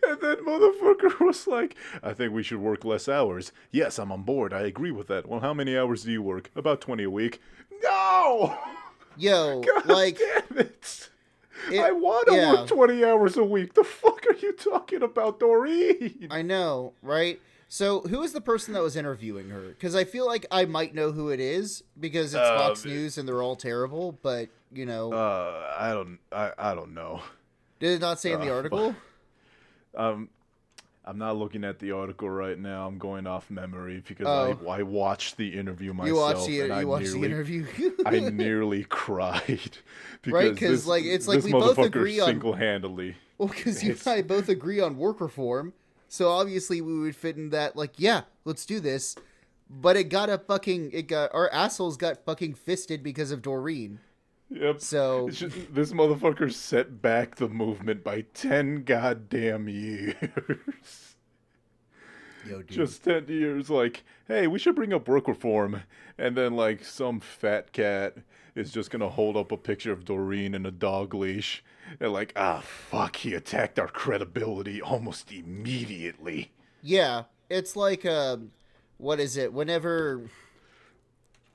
And then motherfucker was like, I think we should work less hours. Yes, I'm on board. I agree with that. Well, how many hours do you work? About 20 a week. No! Yo, God like... damn it. I want to work 20 hours a week. The fuck are you talking about, Doreen? I know, right? So, who is the person that was interviewing her? Because I feel like I might know who it is, because it's Fox News and they're all terrible, but, you know... I don't know. Did it not say in the article? I'm not looking at the article right now. I'm going off memory because I watched the interview myself. You watched the interview. I nearly cried because right? Because like it's like we both agree on single-handedly. Well, because you and I both agree on work reform, so obviously we would fit in that. Like, yeah, let's do this. But our assholes got fucking fisted because of Doreen. Yep. So this motherfucker set back the movement by 10 goddamn years. Yo, dude. Just 10 years, like, hey, we should bring up work reform. And then, like, some fat cat is just gonna hold up a picture of Doreen in a dog leash. And like, fuck, he attacked our credibility almost immediately. Yeah, it's like, what is it? Whenever...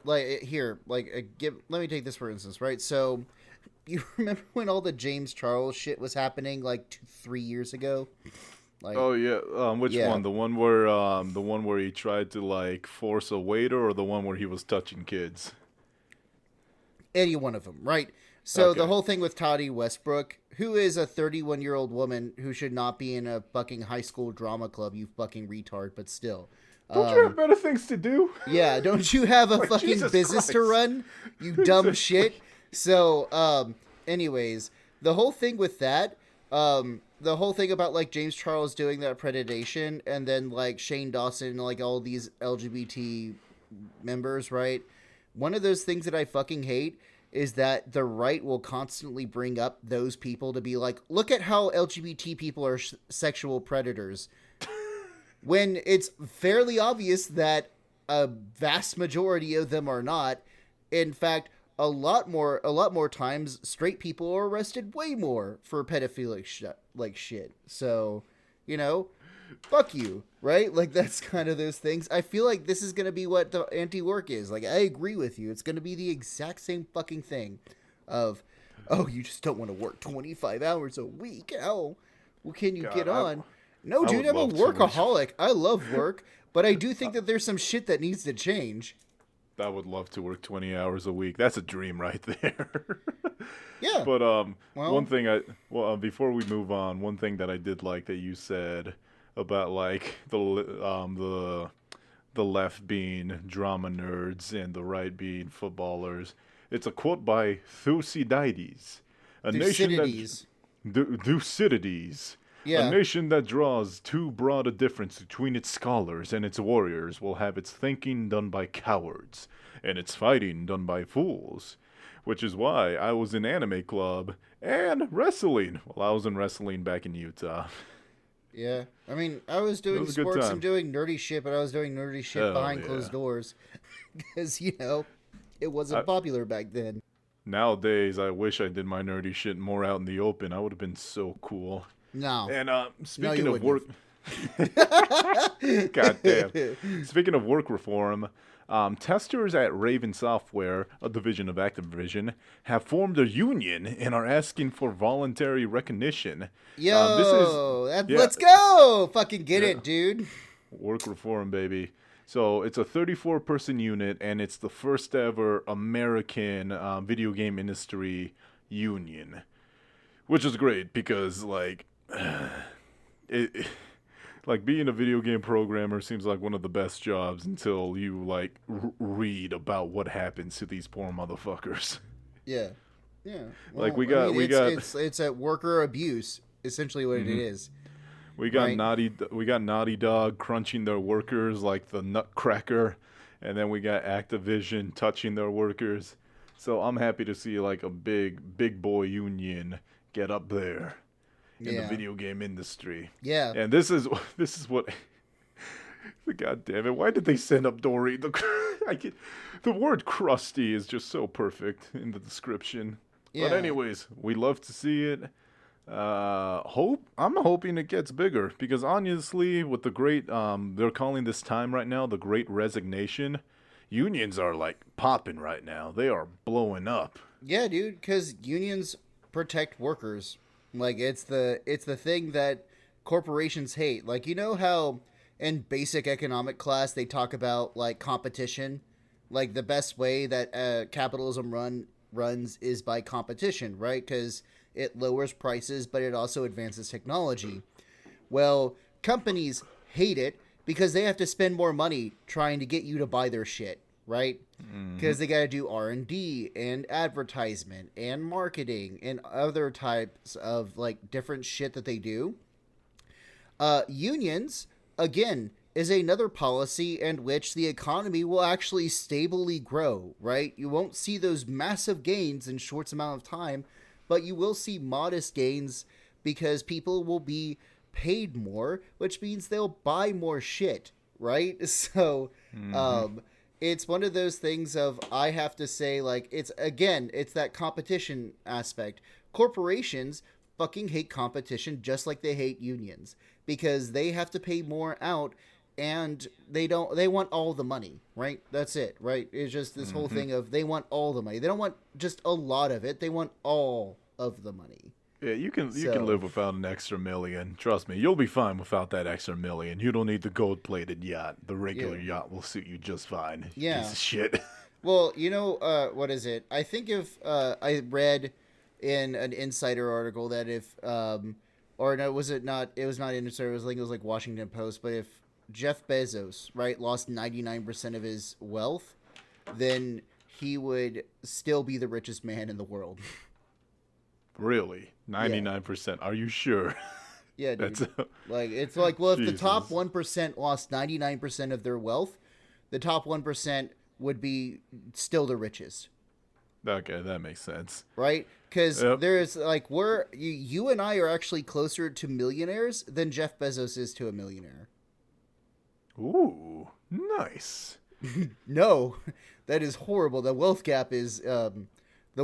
Like, here, like, let me take this for instance, right? So, you remember when all the James Charles shit was happening, like, 3 years ago? Like, oh, yeah. Which one? The one where he tried to, like, force a waiter, or the one where he was touching kids? Any one of them, right? So, the whole thing with Toddy Westbrook, who is a 31-year-old woman who should not be in a fucking high school drama club, you fucking retard, but still... Don't you have better things to do? Yeah, don't you have a fucking Jesus business Christ. To run? You dumb shit. So, anyways, the whole thing with that The whole thing about like James Charles doing that predation, and then like Shane Dawson and like all these LGBT members, right? One of those things that I fucking hate is that the right will constantly bring up those people to be like, look at how LGBT people are sexual predators, when it's fairly obvious that a vast majority of them are not. In fact, a lot more times straight people are arrested way more for pedophilic shit. So, fuck you, right? Like, that's kind of those things. I feel like this is going to be what the anti-work is. Like, I agree with you. It's going to be the exact same fucking thing of, oh, you just don't want to work 25 hours a week. How well, can you get on? No, dude, I'm a workaholic. I love work, but I do think that there's some shit that needs to change. I would love to work 20 hours a week. That's a dream right there. Yeah. But one thing before we move on, one thing that I did like that you said about like the left being drama nerds and the right being footballers. It's a quote by Thucydides. Thucydides. Yeah. A nation that draws too broad a difference between its scholars and its warriors will have its thinking done by cowards and its fighting done by fools. Which is why I was in anime club and wrestling. Well, I was in wrestling back in Utah. Yeah. I mean, I was doing sports and doing nerdy shit, but I was doing nerdy shit behind closed doors. Because, it wasn't popular back then. Nowadays, I wish I did my nerdy shit more out in the open. I would have been so cool. No. And speaking of work... God damn. Speaking of work reform, testers at Raven Software, a division of Activision, have formed a union and are asking for voluntary recognition. Yo, let's go! Fucking get it, dude. Work reform, baby. So it's a 34-person unit, and it's the first ever American video game industry union, which is great because, like, like being a video game programmer seems like one of the best jobs until you like read about what happens to these poor motherfuckers. Yeah, yeah. Well, like we got it's at worker abuse, essentially what it is. We got Naughty Dog crunching their workers like the Nutcracker, and then we got Activision touching their workers. So I'm happy to see like a big boy union get up there in the video game industry. Yeah. And this is what God damn it, why did they send up Dory? The word crusty is just so perfect in the description. Yeah. But anyways, we love to see it. I'm hoping it gets bigger because honestly, with the great they're calling this time right now the Great Resignation, unions are like popping right now. They are blowing up. Yeah, dude, cuz unions protect workers. Like it's the thing that corporations hate. Like, you know how in basic economic class they talk about like competition, like the best way that capitalism runs is by competition, right? Cuz it lowers prices, but it also advances technology. Well, companies hate it because they have to spend more money trying to get you to buy their shit, right? Because they got to do R&D and advertisement and marketing and other types of like different shit that they do. Unions, again, is another policy in which the economy will actually stably grow, right? You won't see those massive gains in short amount of time, but you will see modest gains because people will be paid more, which means they'll buy more shit, right? So, it's one of those things of, I have to say, like, it's that competition aspect. Corporations fucking hate competition just like they hate unions because they have to pay more out and they want all the money, right? That's it, right? It's just this whole thing of they want all the money. They don't want just a lot of it. They want all of the money. Yeah, you can live without an extra million. Trust me, you'll be fine without that extra million. You don't need the gold-plated yacht. The regular yacht will suit you just fine. Yeah. Piece of shit. Well, what is it? I think if I read in an Insider article that if or no, was it not? It was not Insider. It was like Washington Post. But if Jeff Bezos, right, lost 99% of his wealth, then he would still be the richest man in the world. Really? 99%. Are you sure? Yeah, dude. That's Like, it's like, well, if the top Jesus. 1% lost 99% of their wealth, the top 1% would be still the richest. Okay, that makes sense. Right? Because Yep. there's like you and I are actually closer to millionaires than Jeff Bezos is to a millionaire. Ooh, nice. No, that is horrible. The wealth gap is the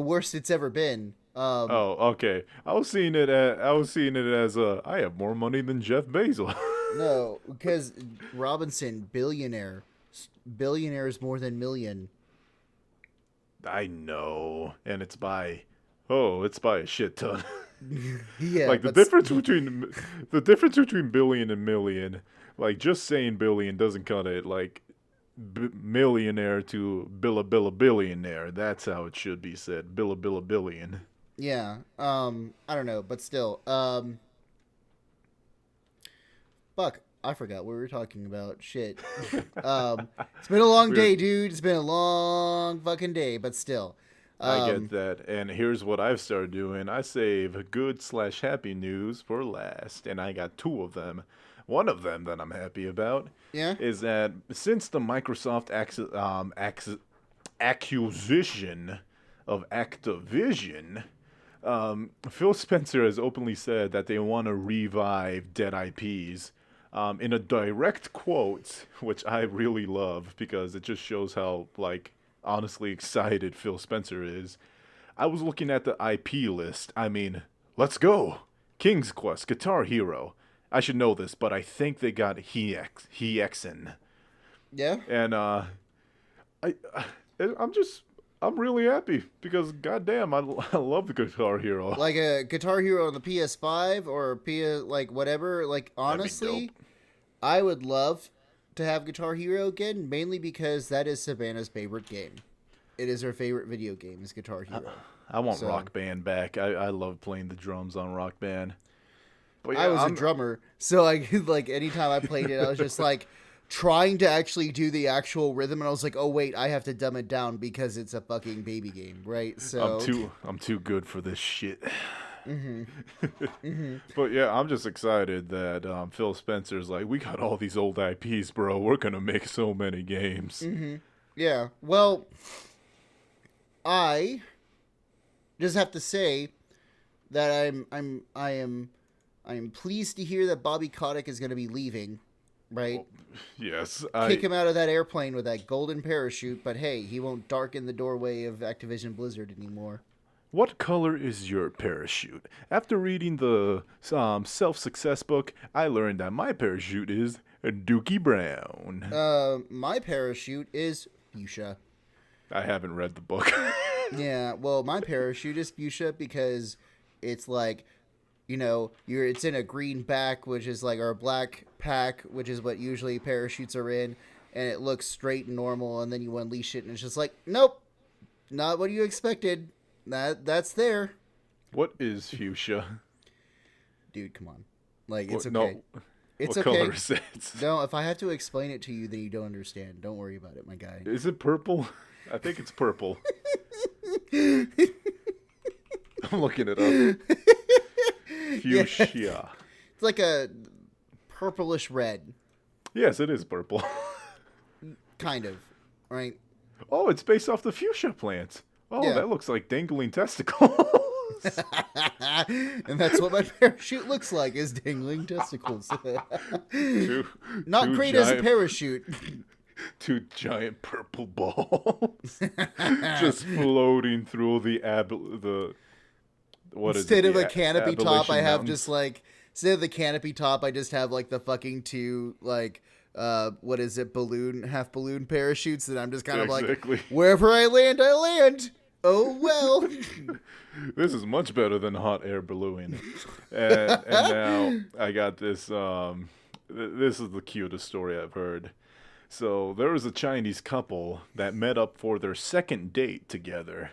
worst it's ever been. Oh, okay. I was seeing it as I have more money than Jeff Bezos. No, because Robinson, billionaire is more than million. I know, and it's by a shit ton. Yeah, Like but the difference between billion and million, like just saying billion doesn't cut it. Like millionaire to billionaire. That's how it should be said. Billion. yeah, I don't know, but still, fuck, I forgot what we were talking about. Shit. It's been a long We're day, dude. It's been a long fucking day, but still. I get Um, that. And here's what I've started doing. I save good/happy news for last, and I got two of them. One of them that I'm happy about yeah, is that since the Microsoft acquisition of Activision, Phil Spencer has openly said that they want to revive dead IPs. In a direct quote, which I really love because it just shows how, like, honestly excited Phil Spencer is. I was looking at the IP list. I mean, let's go. King's Quest, Guitar Hero. I should know this, but I think they got Hexen. yeah. And I I'm just I'm really happy because goddamn, I love the Guitar Hero. Like a Guitar Hero on the PS5 or like whatever. Like That'd be honestly, dope. I would love to have Guitar Hero again, mainly because that is Savannah's favorite game. It is her favorite video game is Guitar Hero. I want So Rock Band back. I love playing the drums on Rock Band. But I yeah, was a drummer, so I like anytime I played it, I was just like trying to actually do the actual rhythm, and I was like, oh wait, I have to dumb it down because it's a fucking baby game, right? So I'm too good for this shit. hmm hmm But yeah, I'm just excited that Phil Spencer's like, we got all these old IPs, bro. We're gonna make so many games. yeah. Well, I just have to say that I am pleased to hear that Bobby Kotick is going to be leaving, right? Yes, Kick him out of that airplane with that golden parachute, but hey, he won't darken the doorway of Activision Blizzard anymore. What color is your parachute? After reading the self-success book, I learned that my parachute is Dookie Brown. My parachute is fuchsia. I haven't read the book. Yeah, well, my parachute is fuchsia because it's like, it's in a green back, which is like our black pack, which is what usually parachutes are in, and it looks straight and normal, and then you unleash it, and it's just like, nope, not what you expected. That's there, What is fuchsia? dude. Come on, like it's What, okay. no, It's what okay. color is it? No, if I have to explain it to you, then you don't understand. Don't worry about it, my guy. Is it purple? I think it's purple. I'm looking it up. Fuchsia. Yeah. It's like a purplish red, Yes, it is purple. kind of, right? Oh, it's based off the fuchsia plant. Oh, Yeah. that looks like dangling testicles. And that's what my parachute looks like, is dangling testicles. two, Not two great as a giant- parachute. Two giant purple balls just floating through the what is Instead it? of The a canopy top, Appalachian I have Mountains? just like, instead of the canopy top, I just have like the fucking two, like, what is it, half balloon parachutes that I'm just kind of Exactly. like, wherever I land, I land. Oh, well. This is much better than hot air ballooning. And now I got this. This is the cutest story I've heard. So there was a Chinese couple that met up for their second date together.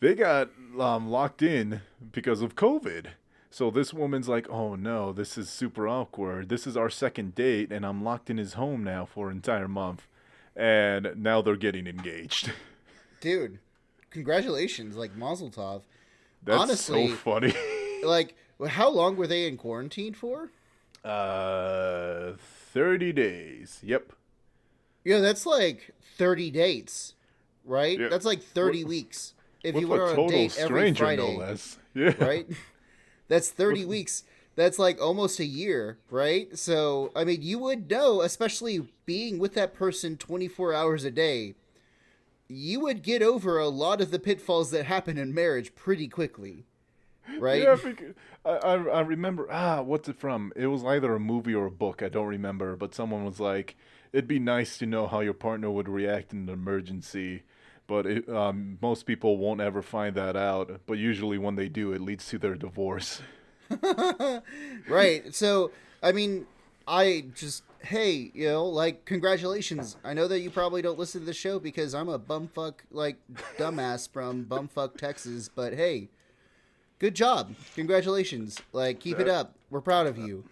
They got locked in because of COVID. So this woman's like, oh no, this is super awkward. This is our second date, and I'm locked in his home now for an entire month. And now they're getting engaged. Dude, congratulations, like Mazel Tov. That's Honestly, so funny. like, how long were they in quarantine for? 30 days. Yep. Yeah, that's like 30 dates, right? Yeah. That's like 30 weeks. If With you went a on a total date every stranger, no Friday, less. Yeah. right? That's 30 weeks. That's like almost a year, right? So, I mean, you would know, especially being with that person 24 hours a day, you would get over a lot of the pitfalls that happen in marriage pretty quickly, right? Yeah, because I remember, what's it from? It was either a movie or a book, I don't remember, but someone was like, it'd be nice to know how your partner would react in an emergency, but most people won't ever find that out, but usually when they do, it leads to their divorce. Right. So, I mean, hey, like, congratulations. I know that you probably don't listen to the show because I'm a bumfuck, like, dumbass from bumfuck Texas, but hey, good job. Congratulations. Like, keep it up. We're proud of you.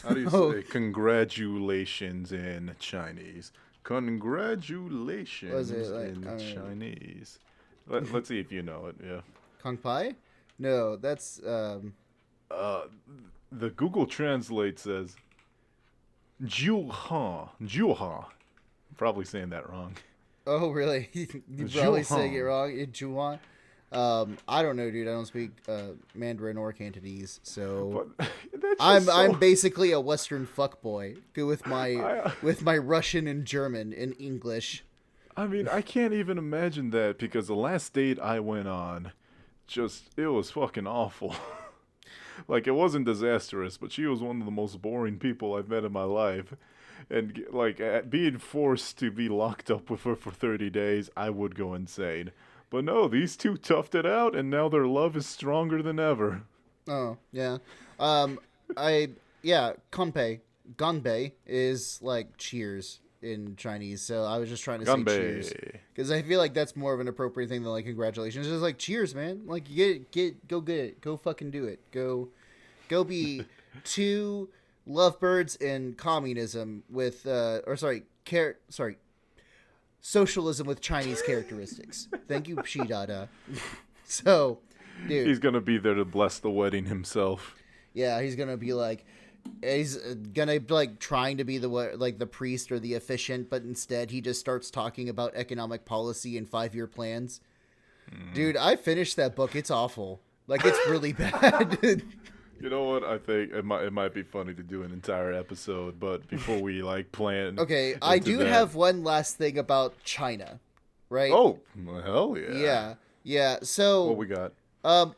How do you say congratulations in Chinese? Congratulations in Chinese. Let's see if you know it, yeah. Kung Pai? No, that's, The Google Translate says Juha. Juha. I'm probably saying that wrong. Oh, really? You probably saying it wrong. Juhan. I don't know, dude. I don't speak Mandarin or Cantonese, so I'm basically a Western fuckboy with my Russian and German and English. I mean, I can't even imagine that because the last date I went on, it was fucking awful. Like, it wasn't disastrous, but she was one of the most boring people I've met in my life. And, like, being forced to be locked up with her for 30 days, I would go insane. But no, these two toughed it out, and now their love is stronger than ever. Oh, yeah. Kanpei. Ganbei is, like, cheers in Chinese, so I was just trying to say cheers. Because I feel like that's more of an appropriate thing than, like, congratulations. It's just like, cheers, man. Like, go get it. Go fucking do it. Go be two lovebirds in communism with, socialism with Chinese characteristics. Thank you, Pshidada. So, dude. He's gonna be there to bless the wedding himself. Yeah, he's gonna be like, trying to be the priest or the officiant, but instead he just starts talking about economic policy and 5-year plans. Dude, I finished that book. It's awful. Like, it's really bad. You know what? I think it might be funny to do an entire episode, but before we plan. Okay, I do have one last thing about China, right? Oh, hell yeah. Yeah. So what we got?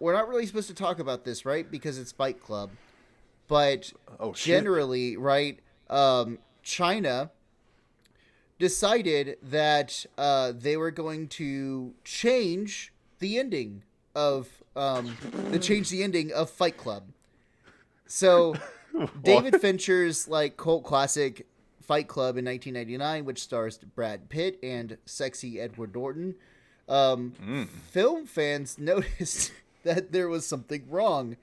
We're not really supposed to talk about this, right? Because it's Fight Club. But generally, right, China decided that they were going to change the ending of Fight Club. So David Fincher's like cult classic Fight Club in 1999, which stars Brad Pitt and sexy Edward Norton, film fans noticed that there was something wrong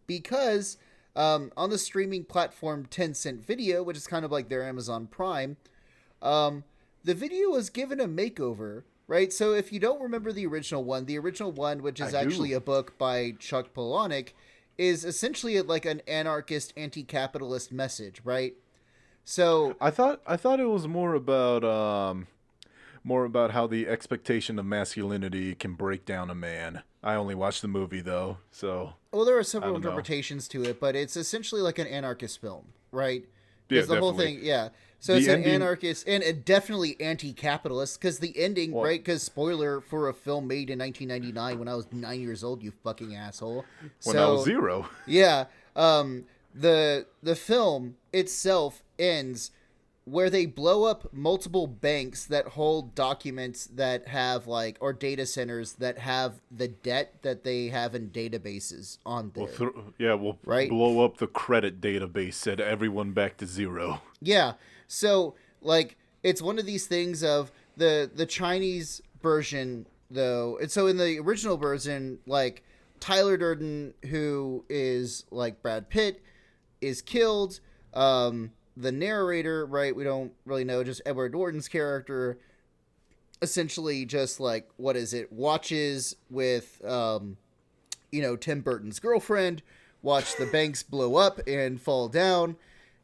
because on the streaming platform Tencent Video, which is kind of like their Amazon Prime, the video was given a makeover, right? So if you don't remember the original one, which is actually a book by Chuck Palahniuk, is essentially like an anarchist, anti-capitalist message, right? So I thought it was more about how the expectation of masculinity can break down a man. I only watched the movie though, so. Well, there are several interpretations to it, but it's essentially like an anarchist film, right? Yeah, the whole thing, yeah. So it's an anarchist and definitely anti-capitalist because the ending, right? Because spoiler for a film made in 1999 when I was 9 years old, you fucking asshole. When I was 0. Yeah. The film itself ends where they blow up multiple banks that hold documents that have or data centers that have the debt that they have in databases on there. We'll blow up the credit database, set everyone back to 0. Yeah. So, it's one of these things of the Chinese version, though. And so in the original version, Tyler Durden, who is Brad Pitt, is killed. The narrator, right, we don't really know, just Edward Norton's character, essentially just like, what is it? Watches with, Tim Burton's girlfriend, watch the banks blow up and fall down.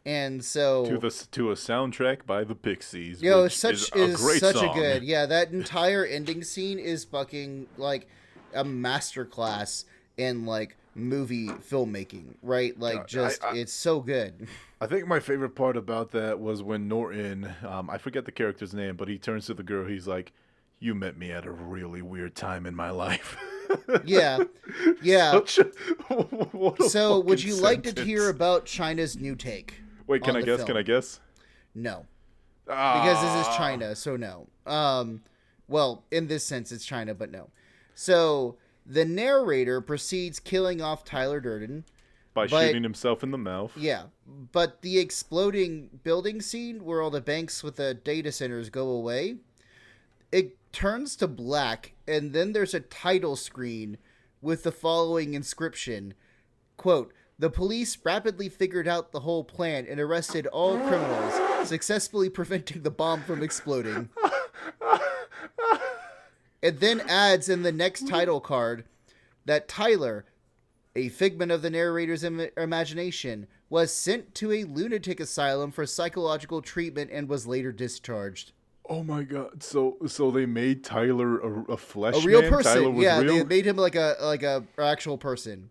And so to a soundtrack by the Pixies, which is a great such song. a good, that entire ending scene is fucking like a masterclass in like movie filmmaking, right? Like it's so good. I think my favorite part about that was when Norton, I forget the character's name, but he turns to the girl. He's like, "You met me at a really weird time in my life." Yeah. So, would you like to sentence. hear about China's new take? Wait, can I guess? Can I guess? No. Because this is China, so no. Well, in this sense, it's China, but no. So, the narrator proceeds killing off Tyler Durden. By shooting himself in the mouth. Yeah. But the exploding building scene where all the banks with the data centers go away, it turns to black, and then there's a title screen with the following inscription, quote, "The police rapidly figured out the whole plan and arrested all criminals, successfully preventing the bomb from exploding." It then adds in the next title card that Tyler, a figment of the narrator's imagination, was sent to a lunatic asylum for psychological treatment and was later discharged. Oh my god! So they made Tyler a flesh a real man? person. Tyler was real? They made him like a actual person.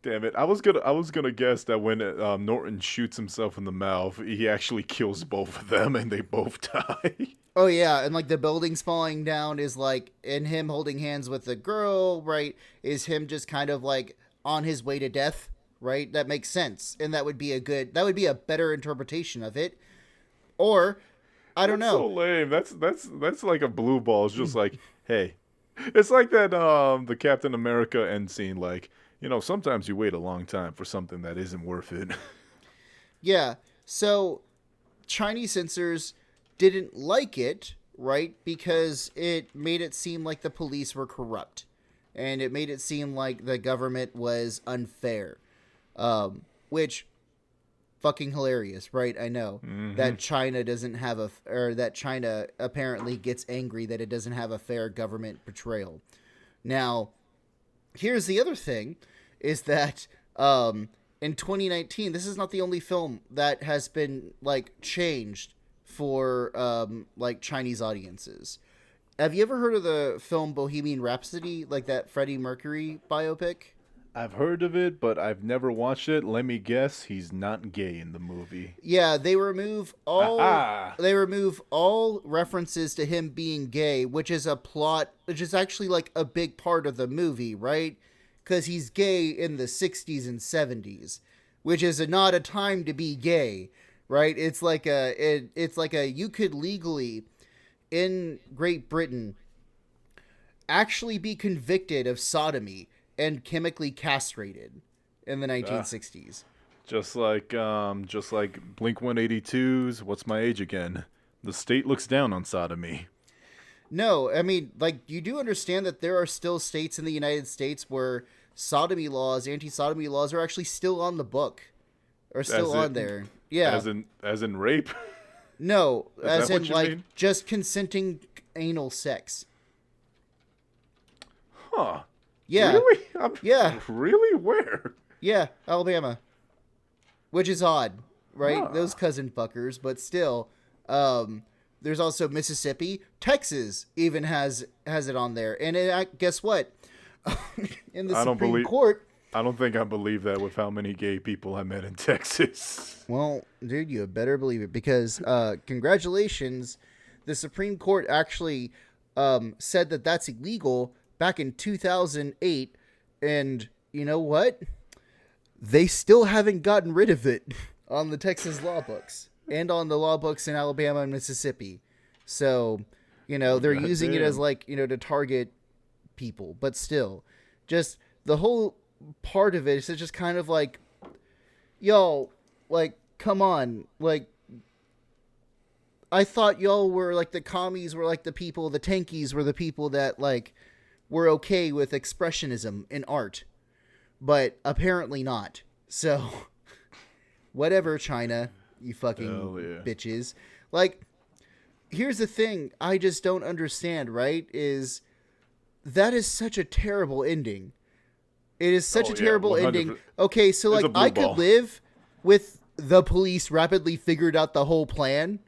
Damn it! I was gonna guess that when Norton shoots himself in the mouth, he actually kills both of them and they both die. Oh yeah, and like the buildings falling down is like, and him holding hands with the girl, right? Is him just kind of like on his way to death, right? That makes sense, and that would be a better interpretation of it. Or I don't know. So lame. That's like a blue ball. It's just like, hey, it's like that the Captain America end scene. Like, sometimes you wait a long time for something that isn't worth it. Yeah. So Chinese censors didn't like it, right? Because it made it seem like the police were corrupt, and it made it seem like the government was unfair, which. Fucking hilarious, right? I know that China doesn't have that China apparently gets angry that it doesn't have a fair government portrayal. Now, here's the other thing, is that in 2019, this is not the only film that has been like changed for like Chinese audiences. Have you ever heard of the film Bohemian Rhapsody, like that Freddie Mercury biopic? I've heard of it, but I've never watched it. Let me guess, he's not gay in the movie. Yeah, they remove all references to him being gay, which is actually like a big part of the movie, right? Because he's gay in the 60s and 70s, which is not a time to be gay, right? It's like you could legally in Great Britain actually be convicted of sodomy and chemically castrated in the 1960s. Just like Blink-182's What's My Age Again? The state looks down on sodomy. No, I mean, like, you do understand that there are still states in the United States where anti-sodomy laws are actually still on the book. Or still on there. Yeah. As in rape? No, as in like mean? just consenting anal sex. Huh. Yeah. Really? Yeah. Really? Where? Yeah, Alabama. Which is odd, right? Huh. Those cousin fuckers, but still. There's also Mississippi. Texas even has it on there. And guess what? In the Supreme Court. I don't think I believe that with how many gay people I met in Texas. Well, dude, you better believe it, because congratulations. The Supreme Court actually said that that's illegal back in 2008, and you know what? They still haven't gotten rid of it on the Texas law books and on the law books in Alabama and Mississippi. So, they're using it as like, to target people, but still, just the whole part of it is just kind of like, yo, like, come on, like, I thought y'all were like the commies were like the people, the tankies were the people that like were okay with expressionism in art, but apparently not. So, whatever, China, you fucking bitches. Like, here's the thing I just don't understand, right? That is such a terrible ending. It is such a terrible ending. Okay, so like I could live with the police rapidly figured out the whole plan,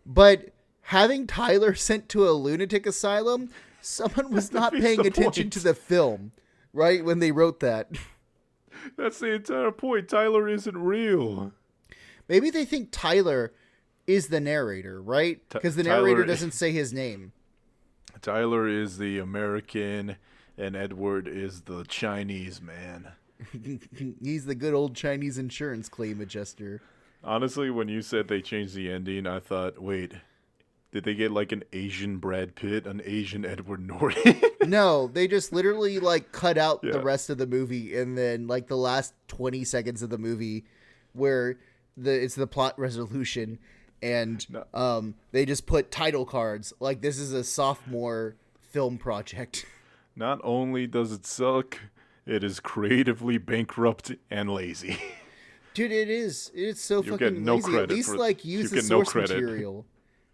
but having Tyler sent to a lunatic asylum, someone was not paying attention to the film, right, when they wrote that. That's the entire point. Tyler isn't real. Maybe they think Tyler is the narrator, right? Because the narrator doesn't say his name. Tyler is the American, and Edward is the Chinese man. He's the good old Chinese insurance claim adjuster. Honestly, when you said they changed the ending, I thought, wait, did they get like an Asian Brad Pitt, an Asian Edward Norton? No, they just literally like cut out the rest of the movie, and then like the last 20 seconds of the movie where it's the plot resolution, and they just put title cards like this is a sophomore film project. Not only does it suck, it is creatively bankrupt and lazy. Dude, it is. It's so you fucking get no lazy. Credit At least like use the source material,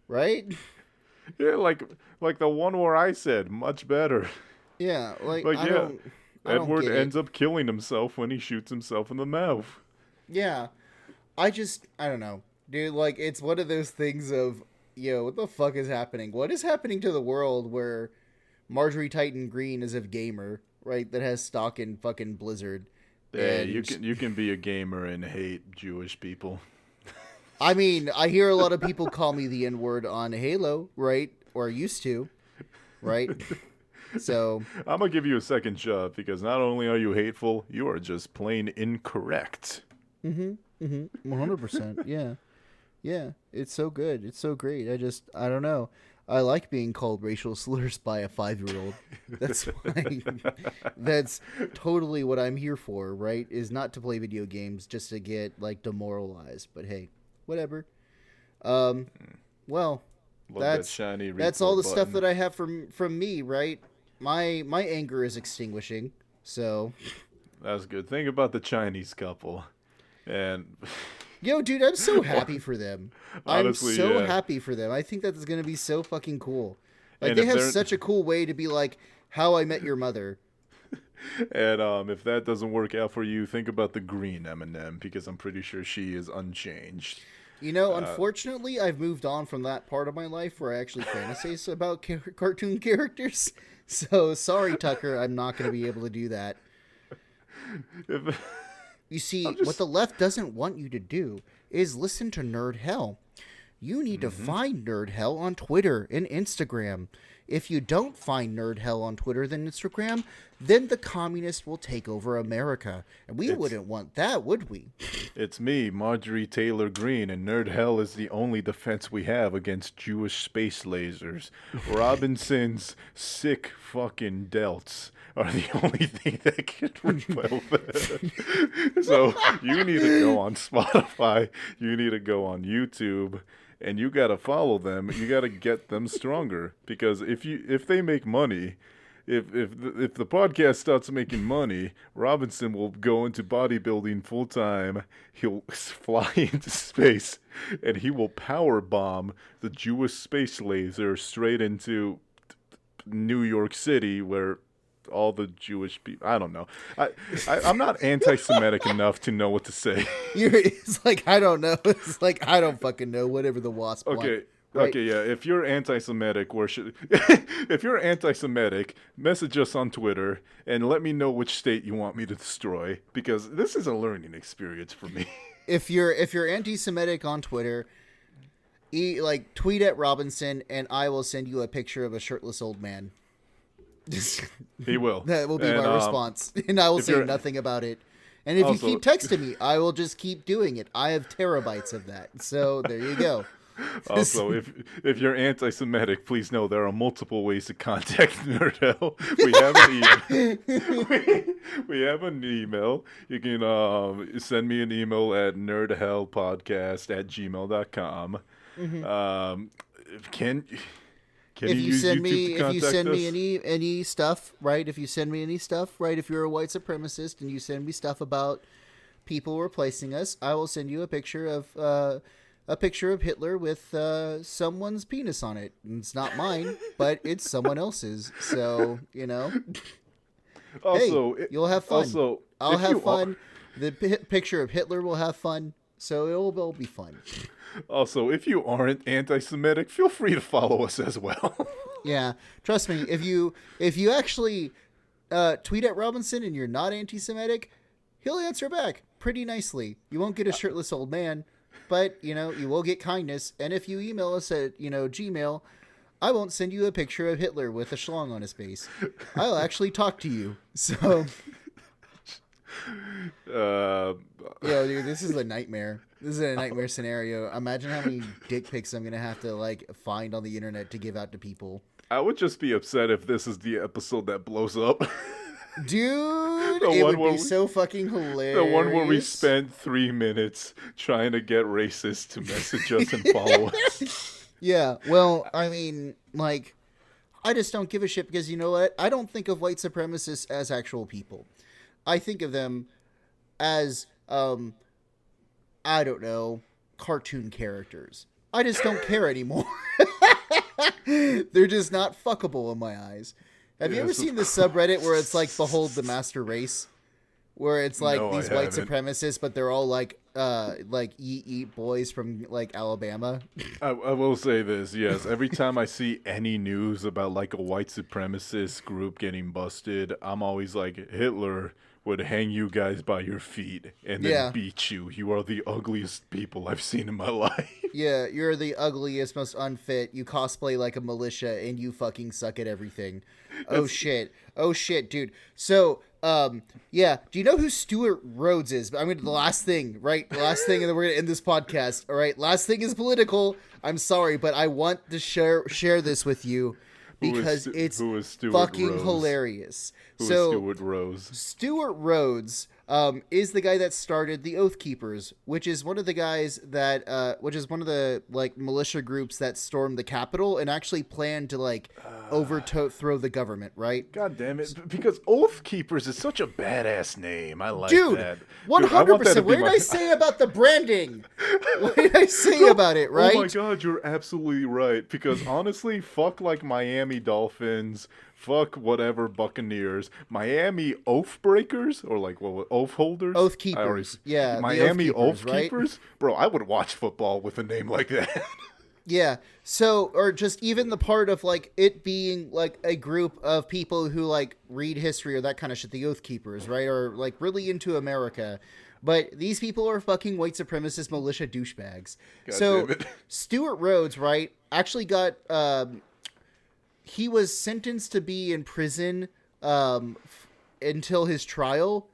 right? Yeah, like the one where I said much better. Yeah, like Edward ends up killing himself when he shoots himself in the mouth. Yeah, I don't know, dude. Like it's one of those things of what the fuck is happening? What is happening to the world where Marjorie Titan Green is a gamer, right? That has stock in fucking Blizzard. Yeah, you can be a gamer and hate Jewish people. I mean, I hear a lot of people call me the N-word on Halo, right? Or used to, right? So I'm gonna give you a second shot because not only are you hateful, you are just plain incorrect. 100%. Yeah. It's so good. It's so great. I don't know. I like being called racial slurs by a 5-year-old. That's totally what I'm here for, right? Is not to play video games just to get like demoralized. But hey, whatever. Well, that's all the stuff that I have from me, right? My anger is extinguishing. So that's good. Think about the Chinese couple, and. Yo, dude, I'm so happy for them. Honestly, I'm so happy for them. I think that is going to be so fucking cool. Like, they have such a cool way to be like, How I Met Your Mother. And if that doesn't work out for you, think about the green M&M, because I'm pretty sure she is unchanged. You know, unfortunately, I've moved on from that part of my life where I actually fantasize about cartoon characters. So, sorry, Tucker, I'm not going to be able to do that. You see, what the left doesn't want you to do is listen to Nerd Hell. You need to find Nerd Hell on Twitter and Instagram. If you don't find Nerd Hell on Twitter and Instagram, then the communists will take over America. And we wouldn't want that, would we? It's me, Marjorie Taylor Greene, and Nerd Hell is the only defense we have against Jewish space lasers. Robinson's sick fucking delts are the only thing that can repel that. So you need to go on Spotify, you need to go on YouTube, and you gotta follow them. You gotta get them stronger, because if they make money, if the podcast starts making money, Robinson will go into bodybuilding full time. He'll fly into space, and he will power bomb the Jewish space laser straight into New York City, where all the Jewish people. I don't know. I'm not anti-Semitic enough to know what to say. It's like I don't know. It's like I don't fucking know. Whatever the wasp. Okay. Right? Okay. Yeah. If you're anti-Semitic, if you're anti-Semitic, message us on Twitter and let me know which state you want me to destroy, because this is a learning experience for me. If you're anti-Semitic on Twitter, tweet at Robinson, and I will send you a picture of a shirtless old man. He will. That will be my response, and I will say nothing about it. And if you keep texting me, I will just keep doing it. I have terabytes of that, so there you go. Also, if you're anti-Semitic, please know there are multiple ways to contact NerdHell. We have an email. You can send me an email at nerdhellpodcast@gmail.com. If you send me any stuff, right? If you send me any stuff, right? If you're a white supremacist and you send me stuff about people replacing us, I will send you a picture of a picture of Hitler with someone's penis on it. It's not mine, but it's someone else's. So, Also, hey, you'll have fun. Also, I'll have fun. The picture of Hitler will have fun. So it'll be fun. Also, if you aren't anti-Semitic, feel free to follow us as well. Yeah, trust me. If you actually tweet at Robinson and you're not anti-Semitic, he'll answer back pretty nicely. You won't get a shirtless old man, but you will get kindness. And if you email us at Gmail, I won't send you a picture of Hitler with a schlong on his face. I'll actually talk to you. So, dude, this is a nightmare. This is a nightmare scenario. Imagine how many dick pics I'm gonna have to find on the internet to give out to people. I would just be upset if this is the episode that blows up. Dude, it would be so fucking hilarious. The one where we spent 3 minutes trying to get racists to message us and follow us. Yeah, well, I mean, I just don't give a shit because you know what? I don't think of white supremacists as actual people. I think of them as, I don't know, cartoon characters. I just don't care anymore. They're just not fuckable in my eyes. Have you ever seen the subreddit where it's Behold the Master Race? Where it's these white supremacists, but they're all eat boys from Alabama. I will say this, yes. Every time I see any news about a white supremacist group getting busted, I'm always like, Hitler would hang you guys by your feet and then beat you. You are the ugliest people I've seen in my life. Yeah, you're the ugliest, most unfit. You cosplay like a militia and you fucking suck at everything. Oh shit, dude. So, do you know who Stuart Rhodes is? I mean, the last thing, right? The last thing, and then we're gonna end this podcast. All right, last thing is political. I'm sorry, but I want to share this with you because it's fucking hilarious. Who is Stuart Rhodes? Stuart Rhodes is the guy that started the Oath Keepers, which is one of the guys that, which is one of the militia groups that stormed the Capitol and actually planned to overthrow the government, right? God damn it! Because Oath Keepers is such a badass name. I like that. 100%. What did I say about the branding? What did I say about it? Right? Oh my god, you're absolutely right. Because honestly, fuck Miami Dolphins. Fuck whatever Buccaneers. Miami Oath Breakers? Or Oath Holders? Oath Keepers. Miami Oath Keepers? Right? Bro, I would watch football with a name like that. Yeah. So, or just even the part of it being a group of people who read history or that kind of shit, the Oath Keepers, right? Or really into America. But these people are fucking white supremacist militia douchebags. So, Stuart Rhodes, right, actually got... he was sentenced to be in prison until his trial,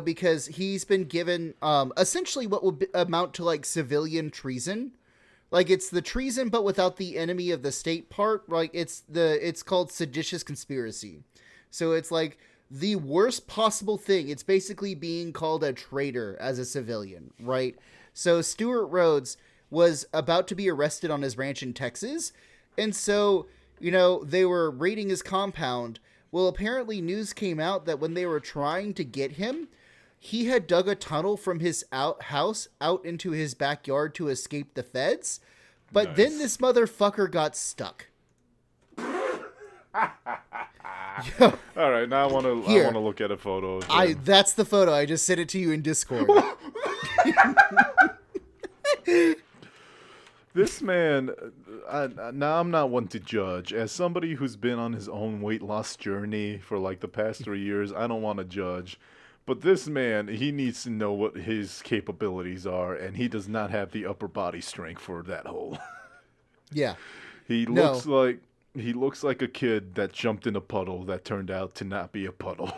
because he's been given essentially what would amount to civilian treason. It's the treason, but without the enemy of the state part. It's called seditious conspiracy. So it's the worst possible thing. It's basically being called a traitor as a civilian, right? So Stuart Rhodes was about to be arrested on his ranch in Texas. And so... they were raiding his compound. Well, apparently news came out that when they were trying to get him, he had dug a tunnel from his house out into his backyard to escape the feds. But then this motherfucker got stuck. All right, now I want to look at a photo. That's the photo. I just sent it to you in Discord. This man, now I'm not one to judge. As somebody who's been on his own weight loss journey for the past 3 years, I don't want to judge. But this man, he needs to know what his capabilities are, and he does not have the upper body strength for that hole. Yeah. He looks like a kid that jumped in a puddle that turned out to not be a puddle.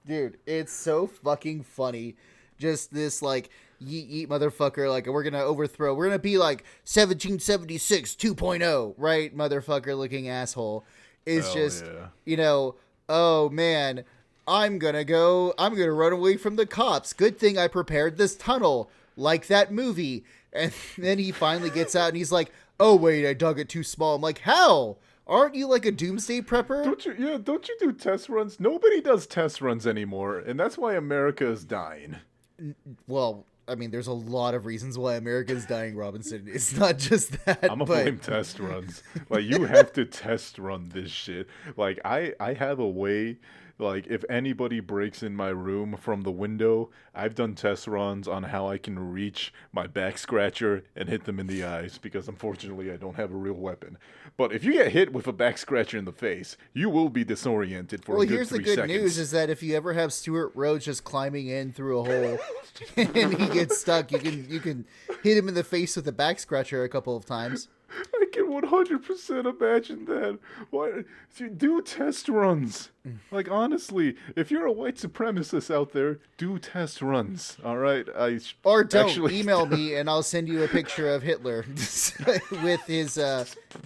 Dude, it's so fucking funny. Just this yeet motherfucker, we're gonna overthrow, we're gonna be 1776 2.0, right? Motherfucker looking asshole is oh man, I'm gonna run away from the cops. Good thing I prepared this tunnel, like that movie. And then he finally gets out and he's like, oh wait, I dug it too small. I'm like, how? Aren't you a doomsday prepper? Don't you do test runs? Nobody does test runs anymore, and that's why America is dying. Well, there's a lot of reasons why America's dying, Robinson. It's not just that. I'm gonna blame test runs. Like, you have to test run this shit. Like, I have a way. Like, if anybody breaks in my room from the window, I've done test runs on how I can reach my back scratcher and hit them in the eyes, because unfortunately I don't have a real weapon. But if you get hit with a back scratcher in the face, you will be disoriented for a good 3 seconds. Well, here's the good news is that if you ever have Stuart Rhodes just climbing in through a hole and he gets stuck, you can hit him in the face with a back scratcher a couple of times. I can 100% imagine that. Why do test runs? Like, honestly, if you're a white supremacist out there, do test runs. All right, or don't email me and I'll send you a picture of Hitler with his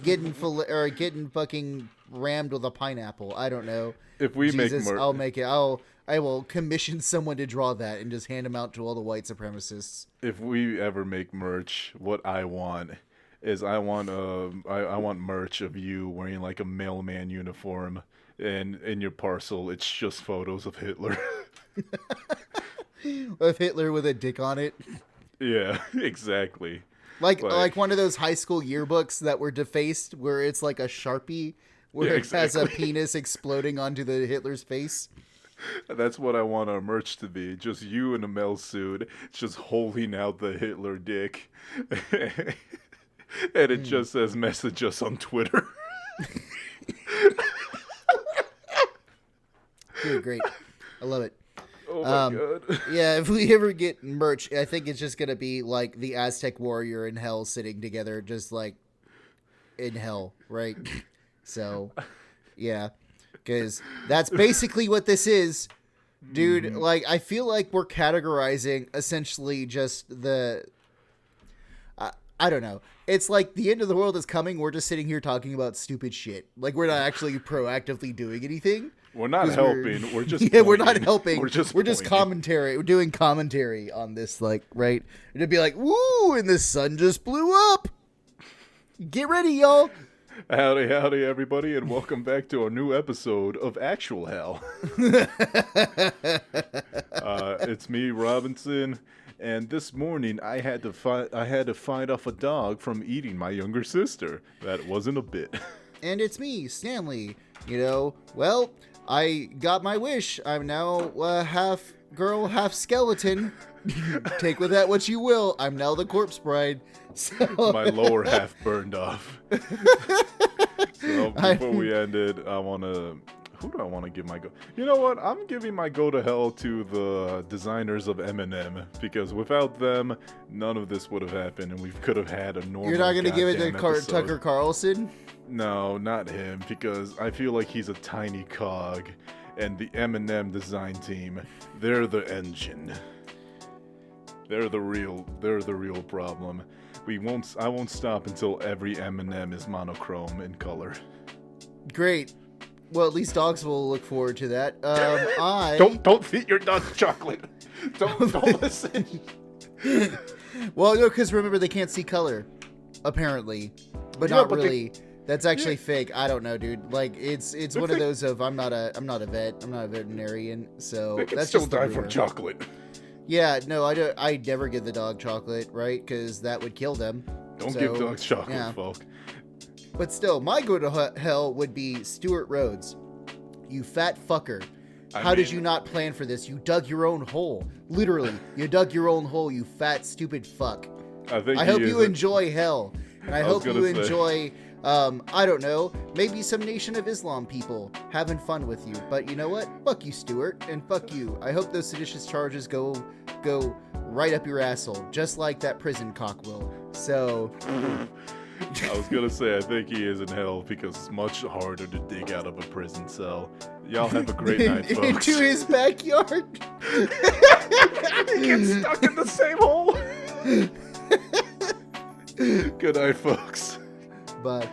getting fucking rammed with a pineapple. I don't know. If we make merch, I'll make it. I will commission someone to draw that and just hand them out to all the white supremacists. If we ever make merch, what I want is I want merch of you wearing like a mailman uniform, and in your parcel it's just photos of Hitler. Of Hitler with a dick on it. Yeah, exactly. Like one of those high school yearbooks that were defaced, where it's like a Sharpie where it has a penis exploding onto the Hitler's face. That's what I want our merch to be. Just you in a male suit, just holding out the Hitler dick. And it just says, message us on Twitter. Dude, great. I love it. Oh my God. Yeah, if we ever get merch, I think it's just going to be like the Aztec warrior in hell sitting together, just like in hell, right? So, yeah, because that's basically what this is. Dude, like, I feel like we're categorizing essentially just the... I don't know. It's like the end of the world is coming. We're just sitting here talking about stupid shit. Like, we're not actually proactively doing anything. We're not helping. We're just yeah, we're not helping. We're just commentary. We're doing commentary on this, like, right? It'd be like, woo, and the sun just blew up. Get ready, y'all. Howdy, everybody, and welcome back to our new episode of Actual Hell. It's me, Robinson. And this morning, I had to fight off a dog from eating my younger sister. That wasn't a bit. And it's me, Stanley. Well, I got my wish. I'm now half girl, half skeleton. Take with that what you will. I'm now the corpse bride. So... My lower half burned off. So before we end it, who do I want to give my go? You know what? I'm giving my go to hell to the designers of M&M, because without them, none of this would have happened, and we could have had a normal. You're not going to give it to episode. Tucker Carlson? No, not him, because I feel like he's a tiny cog, and the M&M design team, they're the engine. They're the real problem. I won't stop until every M&M is monochrome in color. Great. Well, at least dogs will look forward to that. Don't feed your dog chocolate. Don't listen. Well, no, because remember they can't see color, apparently, but not really. That's actually fake. I don't know, dude. Like it's one of those of I'm not a vet. I'm not a veterinarian, so they can that's still just die from chocolate. Yeah, no, I never give the dog chocolate, right? Because that would kill them. Don't give dogs chocolate, folk. But still, my go to hell would be Stuart Rhodes. You fat fucker. How did you not plan for this? You dug your own hole. Literally, you dug your own hole, you fat, stupid fuck. I hope you enjoy hell. And I hope you enjoy, I don't know, maybe some Nation of Islam people having fun with you. But you know what? Fuck you, Stuart. And fuck you. I hope those seditious charges go right up your asshole. Just like that prison cock will. So... I was going to say, I think he is in hell because it's much harder to dig out of a prison cell. Y'all have a great night, folks. Into his backyard. He gets stuck in the same hole. Good night, folks. Bye.